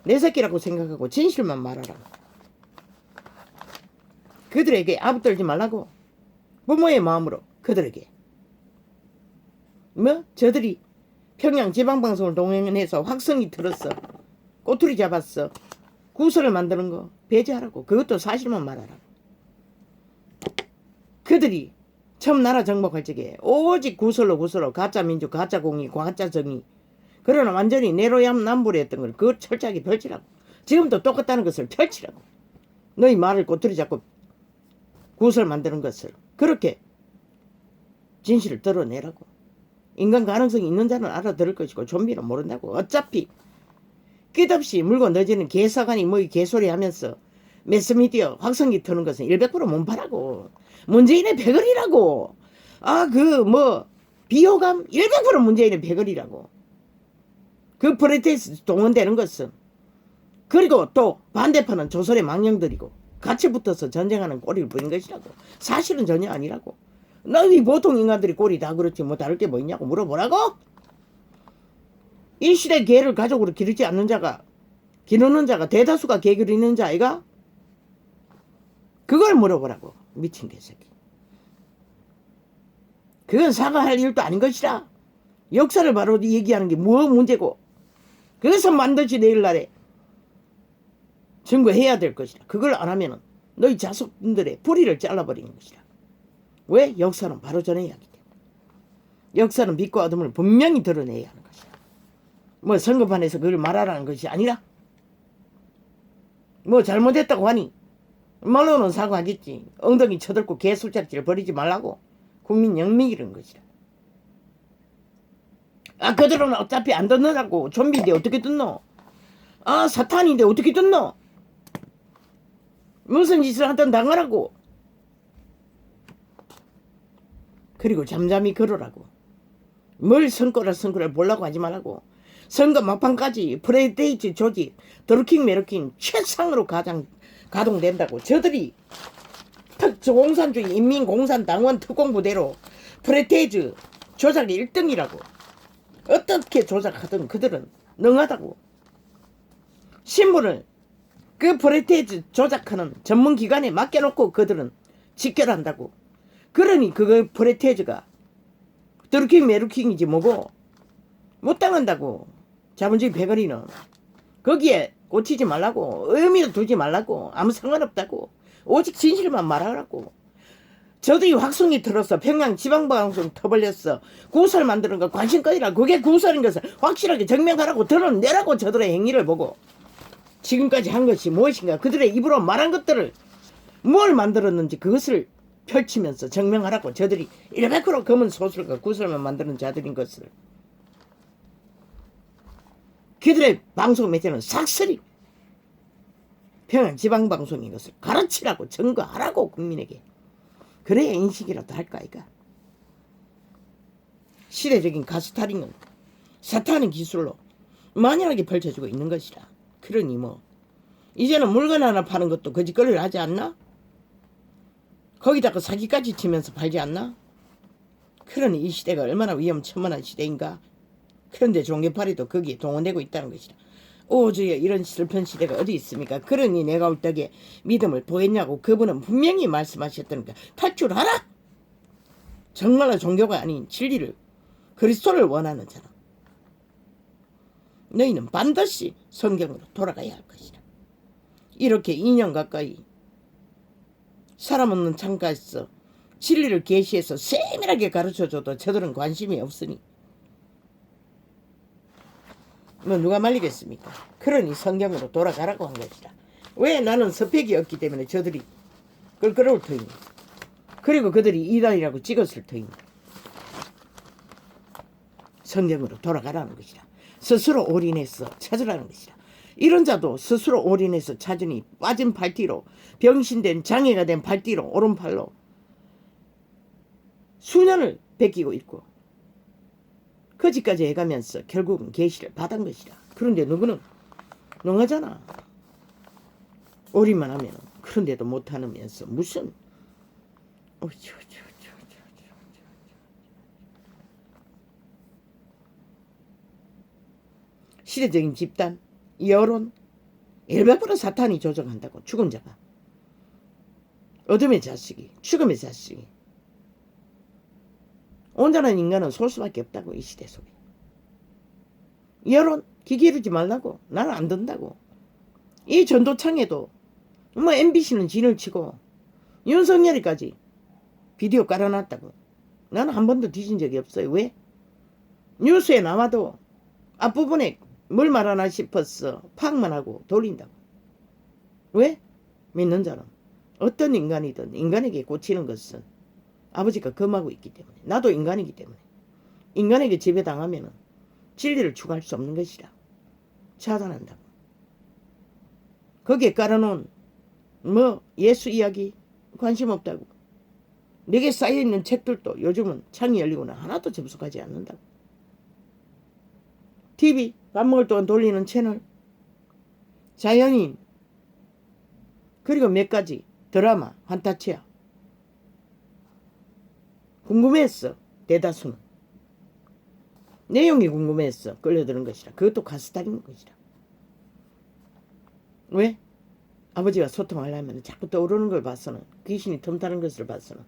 내 새끼라고 생각하고 진실만 말하라. 그들에게 아부떨지 말라고. 부모의 마음으로 그들에게. 저들이 평양 지방방송을 동행해서 확성이 들었어. 꼬투리 잡았어. 구설을 만드는 거 배제하라고. 그것도 사실만 말하라고. 그들이 처음 나라 정복할 적에 오직 구설로 가짜 민주, 가짜 공의, 가짜 정의. 그러나 완전히 내로얌 남불에 했던 걸 그걸 철저하게 펼치라고. 지금도 똑같다는 것을 펼치라고. 너희 말을 꼬투리 잡고 구설 만드는 것을 그렇게 진실을 드러내라고. 인간 가능성이 있는 자는 알아들을 것이고 좀비는 모른다고. 어차피 끝없이 물고 넣어지는 개사관이 개소리 하면서 매스미디어 확성기 트는 것은 100% 몸파라고. 문재인의 배걸이라고. 비호감 100% 문재인의 배걸이라고. 그 프레테스 동원되는 것은. 그리고 또 반대편은 조선의 망령들이고 같이 붙어서 전쟁하는 꼬리를 부린 것이라고. 사실은 전혀 아니라고. 너희 보통 인간들이 꼴이 다 그렇지 뭐 다를 게 뭐 있냐고 물어보라고. 이 시대 개를 가족으로 기르지 않는 자가 기르는 자가 대다수가 개 기르는 자아이가. 그걸 물어보라고. 미친 개새끼. 그건 사과할 일도 아닌 것이라. 역사를 바로 얘기하는 게 뭐 문제고. 그래서 반드시 내일날에 증거해야 될 것이라. 그걸 안 하면은 너희 자손들의 뿌리를 잘라버리는 것이라. 왜? 역사는 바로 전해야 하기 때문에. 역사는 빛과 어둠을 분명히 드러내야 하는 것이라. 뭐 선거판에서 그걸 말하라는 것이 아니라. 뭐 잘못했다고 하니 말로는 사과하겠지. 엉덩이 쳐들고 개술자리를 버리지 말라고. 국민 영명이라는 것이라. 그들은 어차피 안 듣느라고. 좀비인데 어떻게 듣노? 사탄인데 어떻게 듣노? 무슨 짓을 하든 당하라고. 그리고 잠잠히 걸으라고. 뭘 선거를 보려고 하지 말라고. 선거 막판까지 프레데이트 조직 드루킹 메르킹 최상으로 가동된다고. 저들이 특공산주의 인민공산당원 특공부대로 프레테이즈 조작이 1등이라고. 어떻게 조작하든 그들은 능하다고. 신문을 그 프레테이즈 조작하는 전문기관에 맡겨놓고 그들은 직결한다고. 그러니 그거 프레테이즈가 드루킹 메루킹이지 뭐고 못 당한다고. 자본주의 배거리는 거기에 꽂히지 말라고. 의미도 두지 말라고. 아무 상관없다고. 오직 진실만 말하라고. 저들이 확성이 들어서 평양 지방방송 터벌렸어. 구설 만드는 거 관심거리라. 그게 구설인 것을 확실하게 증명하라고 드러내라고. 저들의 행위를 보고 지금까지 한 것이 무엇인가. 그들의 입으로 말한 것들을 뭘 만들었는지 그것을 펼치면서 증명하라고 저들이 100% 검은 소설과 구설만 만드는 자들인 것을 그들의 방송 매체는 삭슬이 평양 지방방송인 것을 가르치라고 증거하라고 국민에게. 그래야 인식이라도 할까 이가. 시대적인 가스타링은 사탄의 기술로 만연하게 펼쳐지고 있는 것이라. 그러니 뭐 이제는 물건 하나 파는 것도 거짓거리를 하지 않나? 거기다가 사기까지 치면서 팔지 않나? 그러니 이 시대가 얼마나 위험천만한 시대인가? 그런데 종교파리도 거기에 동원되고 있다는 것이라. 오 주여, 이런 슬픈 시대가 어디 있습니까? 그러니 내가 올 적에 믿음을 보겠냐고 그분은 분명히 말씀하셨다니까. 탈출하라! 정말로 종교가 아닌 진리를, 그리스도를 원하는 자는 너희는 반드시 성경으로 돌아가야 할 것이라. 이렇게 2년 가까이 사람 없는 창가에서 진리를 계시해서 세밀하게 가르쳐줘도 저들은 관심이 없으니 뭐 누가 말리겠습니까? 그러니 성경으로 돌아가라고 한 것이라. 왜? 나는 스펙이 없기 때문에 저들이 끌끌어올 터이니, 그리고 그들이 이단이라고 찍었을 터이니 성경으로 돌아가라는 것이라. 스스로 올인해서 찾으라는 것이라. 이런 자도 스스로 올인해서 찾으니 빠진 발뒤로, 병신된 장애가 된 발뒤로, 오른팔로 수년을 베끼고 있고 거지까지 해가면서 결국은 계시를 받은 것이라. 그런데 누구는 농하잖아. 올인만 하면. 그런데도 못하면서 무슨 시대적인 집단, 여론, 100% 사탄이 조정한다고. 죽은 자가, 어둠의 자식이, 죽음의 자식이. 온전한 인간은 소수밖에 없다고. 이 시대 속에 여론 귀 기르지 말라고. 나는 안 된다고. 이 전도창에도 뭐 MBC는 진을 치고 윤석열이까지 비디오 깔아놨다고. 나는 한 번도 뒤진 적이 없어요. 왜? 뉴스에 나와도 앞부분에 뭘 말하나 싶어서 파악만 하고 돌린다고. 왜? 믿는 자는 어떤 인간이든 인간에게 꽂히는 것은 아버지가 금하고 있기 때문에, 나도 인간이기 때문에 인간에게 지배당하면 진리를 추구할 수 없는 것이라. 차단한다고. 거기에 깔아놓은 뭐 예수 이야기 관심 없다고. 내게 쌓여있는 책들도 요즘은 창이 열리고는 하나도 접속하지 않는다고. TV 밥 먹을 동안 돌리는 채널, 자연인, 그리고 몇 가지 드라마, 환타치야. 궁금했어. 대다수는 내용이 궁금했어. 끌려드는 것이라. 그것도 가스달리는 것이라. 왜? 아버지와 소통하려면 자꾸 떠오르는 걸 봐서는, 귀신이 틈타는 것을 봐서는,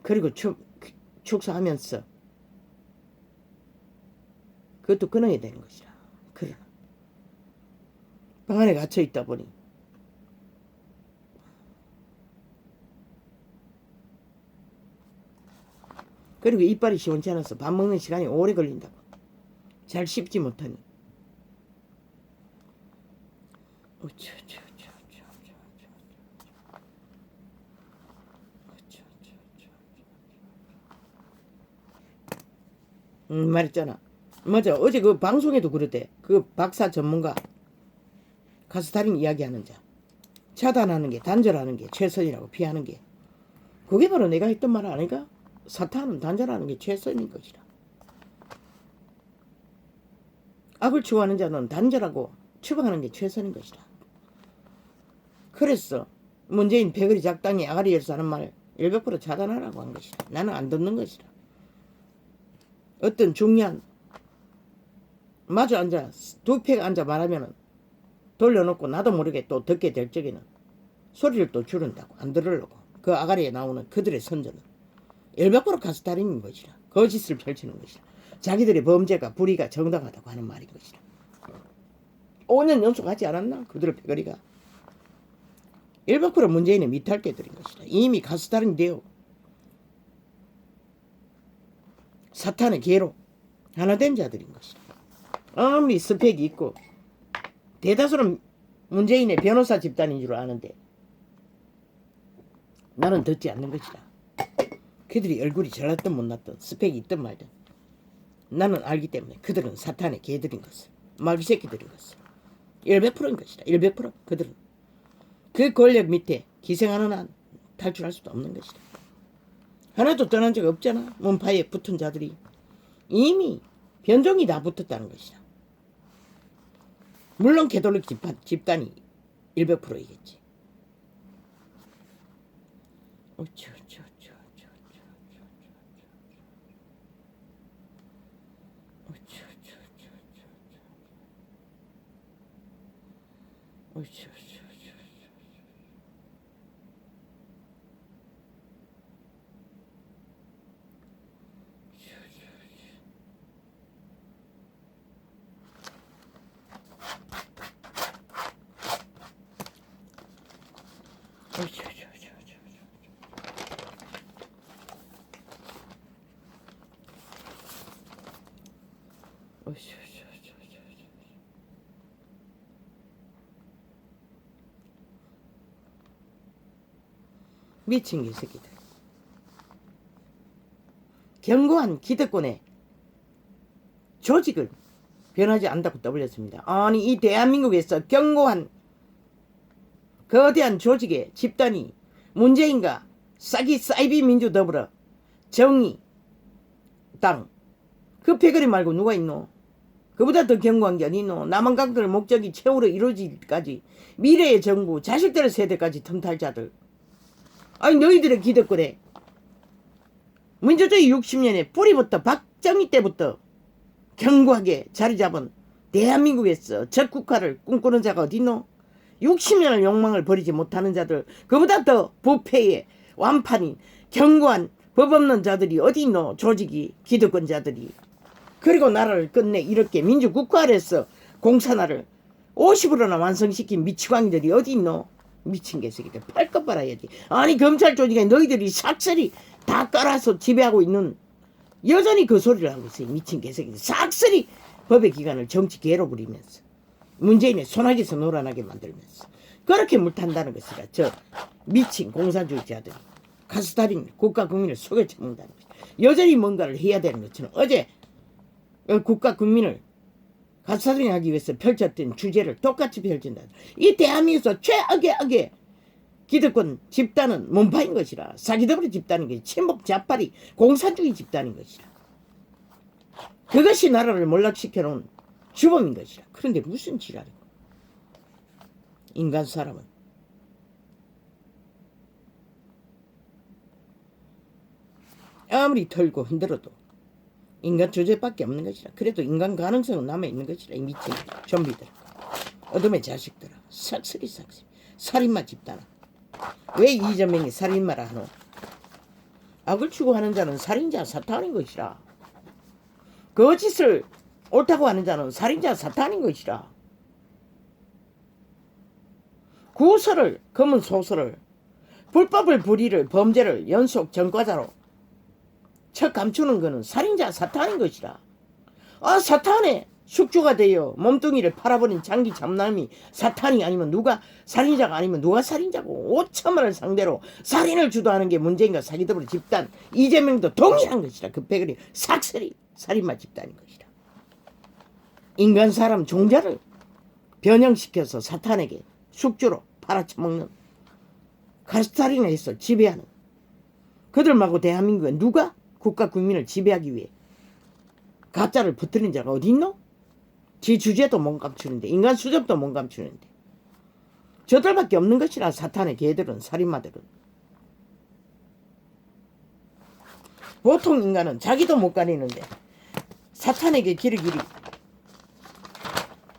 그리고 축사하면서 그것도 끊어야 되는 것이라. 그러나 방 안에 갇혀 있다 보니 그리고 이빨이 시원치 않아서 밥 먹는 시간이 오래 걸린다고. 잘 씹지 못하니. 말했잖아. 맞아. 어제 그 방송에도 그랬대. 그 박사 전문가, 가스타링 이야기하는 자, 차단하는 게, 단절하는 게 최선이라고, 피하는 게. 그게 바로 내가 했던 말 아닌가? 사탄은 단절하는 게 최선인 것이라. 악을 추구하는 자는 단절하고 추방하는 게 최선인 것이라. 그래서 문재인 배거리 작당이 아가리 열서 하는 말 100% 차단하라고 한 것이라. 나는 안 듣는 것이라. 어떤 중요한 마주 앉아 두 패가 앉아 말하면은 돌려놓고 나도 모르게 또 듣게 될 적에는 소리를 또 줄인다고. 안 들으려고. 그 아가리에 나오는 그들의 선전은 100% 가스타링인 것이라. 거짓을 펼치는 것이라. 자기들의 범죄가 불의가 정당하다고 하는 말인 것이라. 5년 연속하지 않았나? 그들의 패거리가 100% 문재인의 미탈죄들인 것이라. 이미 가스타링 되어 사탄의 개로 하나 된 자들인 것이라. 아무리 스펙이 있고 대다수는 문재인의 변호사 집단인 줄 아는데 나는 듣지 않는 것이다. 그들이 얼굴이 잘났든 못났든 스펙이 있든 말든 나는 알기 때문에 그들은 사탄의 개들인 것을, 마귀 새끼들인 것을 100%인 것이다. 100% 그들은 그 권력 밑에 기생하는 한 탈출할 수도 없는 것이다. 하나도 떠난 적 없잖아. 문파에 붙은 자들이 이미 변종이 다 붙었다는 것이다. 물론 개돌릭 집단이 100%이겠지. 미친 개새끼들. 견고한 기득권의 조직을 변하지 않다고 떠벌렸습니다. 아니 이 대한민국에서 견고한 거대한 조직의 집단이 문재인과 싹이 사이비 민주 더불어 정의 당 그 패거리 말고 누가 있노? 그보다 더 견고한 게 어딨노? 남한강들 목적이 최후로 이루어지기까지 미래의 정부 자식들의 세대까지 틈탈 자들. 아니 너희들의 기득권에 민주주의 60년에 뿌리부터 박정희 때부터 견고하게 자리 잡은 대한민국에서 적국화를 꿈꾸는 자가 어딨노? 60년을 욕망을 버리지 못하는 자들, 그보다 더 부패의 완판인 견고한 법 없는 자들이 어디 있노? 조직이, 기득권자들이. 그리고 나라를 끝내 이렇게 민주국가를 해서 공산화를 50%나 완성시킨 미치광이들이 어디 있노? 미친 개새끼들 빨것 빨아야지. 아니 검찰 조직에 너희들이 삭슬이 다 깔아서 지배하고 있는, 여전히 그 소리를 하고 있어요. 미친 개새끼들 삭슬이 법의 기관을 정치 개로 부리면서 문재인의 소나기에서 놀아나게 만들면서 그렇게 물탄다는 것이라 저 미친 공산주의자들이 가스다린 국가 국민을 속여 처먹는다는 것이 여전히 뭔가를 해야 되는 것처럼 어제 국가 국민을 가스다린하기 위해서 펼쳤던 주제를 똑같이 펼친다. 이 대한민국에서 최악의 기득권 집단은 문파인 것이라, 사기더블 집단인 것이 친북 좌파리 공산주의 집단인 것이라. 그것이 나라를 몰락시켜놓은 주범인 것이라. 그런데 무슨 지랄이고. 인간 사람은 아무리 털고 흔들어도 인간 주제밖에 없는 것이라. 그래도 인간 가능성은 남아있는 것이라. 이 미친 좀비들, 어둠의 자식들아, 싹쓸이 살인마 집단아. 왜 이재명이 살인마라 하노? 악을 추구하는 자는 살인자 사탄인 것이라. 거짓을 옳다고 하는 자는 살인자 사탄인 것이라. 구설을, 검은 소설을, 불법을 불의를, 범죄를 연속 전과자로 척 감추는 것은 살인자 사탄인 것이라. 아 사탄의 숙주가 되어 몸뚱이를 팔아버린 장기 잡남이 사탄이 아니면 누가 살인자가 아니면 누가 살인자고. 5천만을 상대로 살인을 주도하는 게 문재인과 사기더블 집단 이재명도 동일한 것이라. 그 패거리 삭슬이 살인마 집단인 것이라. 인간 사람 종자를 변형시켜서 사탄에게 숙주로 팔아쳐먹는, 가스살인을 해서 지배하는 그들 말고 대한민국에 누가 국가 국민을 지배하기 위해 가짜를 퍼뜨린 자가 어디 있노? 지 주제도 못 감추는데, 인간 수접도 못 감추는데 저들밖에 없는 것이라. 사탄의 개들은, 살인마들은. 보통 인간은 자기도 못 가리는데 사탄에게 길을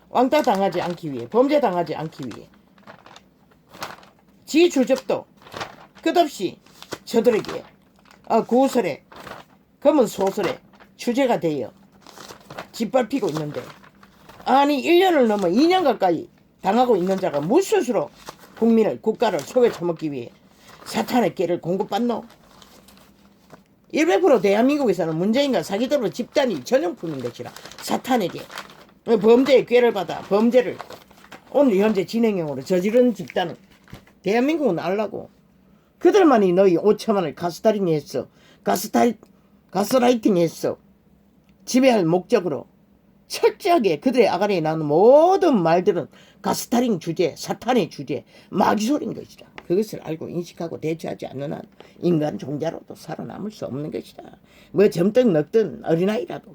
왕따 당하지 않기 위해, 범죄 당하지 않기 위해 지 주접도 끝없이 저들에게 구설에, 검은 소설에 주제가 되어 짓밟히고 있는데, 아니 1년을 넘어 2년 가까이 당하고 있는 자가 무엇으로 국민을, 국가를 속여 처먹기 위해 사탄의 깨를 공급받노? 100% 대한민국에서는 문재인과 사기더블 집단이 전용품인 것이라. 사탄에게 범죄의 꾀를 받아 범죄를 오늘 현재 진행형으로 저지른 집단은 대한민국은 알라고. 그들만이 너희 5천만을 가스라이팅 했어. 가스라이팅 했어. 지배할 목적으로 철저하게 그들의 아가리에 나오는 모든 말들은 가스타링 주제, 사탄의 주제, 마귀소리인 것이다. 그것을 알고 인식하고 대처하지 않는 한 인간 종자로도 살아남을 수 없는 것이다. 뭐 젊든 늙든 어린아이라도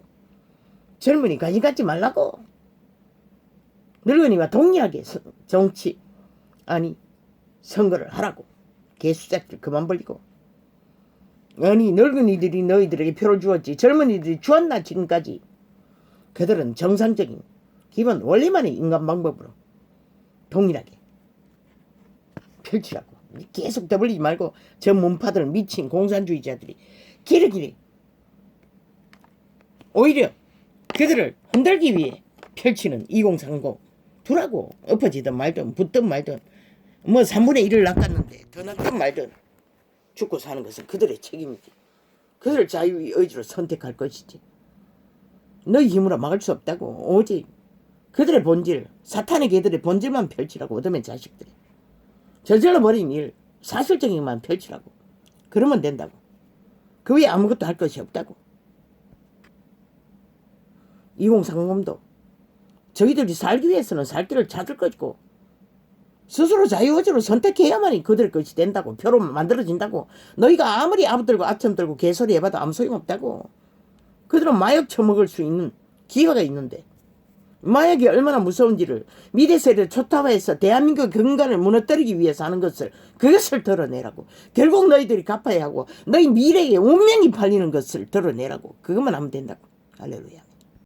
젊은이 관심 갖지 말라고. 늙은이와 동일하게 정치 아니 선거를 하라고. 개수작들 그만 벌리고. 아니 늙은이들이 너희들에게 표를 주었지 젊은이들이 주었나 지금까지. 그들은 정상적인 기본 원리만의 인간 방법으로 동일하게 펼치라고. 계속 더블리지 말고 저 문파들 미친 공산주의자들이 길이길이 오히려 그들을 흔들기 위해 펼치는 2030 두라고. 엎어지든 말든 붙든 말든 뭐 3분의 1을 낚았는데 더 낚든 말든 죽고 사는 것은 그들의 책임이지. 그들 자유의 의지로 선택할 것이지. 너희 힘으로 막을 수 없다고. 오직 그들의 본질, 사탄의 개들의 본질만 펼치라고. 어둠의 자식들이 저질러버린 일, 사실적인 것만 펼치라고. 그러면 된다고. 그 외에 아무것도 할 것이 없다고. 2030도 저희들이 살기 위해서는 살 길을 찾을 것이고 스스로 자유의지로 선택해야만이 그들 것이 된다고. 표로 만들어진다고. 너희가 아무리 아부들고 아첨 들고 개소리 해봐도 아무 소용없다고. 그들은 마약 처먹을 수 있는 기회가 있는데 마약이 얼마나 무서운지를 미래 세대를 초토화해서 대한민국 근간을 무너뜨리기 위해서 하는 그것을 드러내라고. 결국 너희들이 갚아야 하고 너희 미래에 운명이 팔리는 것을 드러내라고. 그것만 하면 된다고. 할렐루야.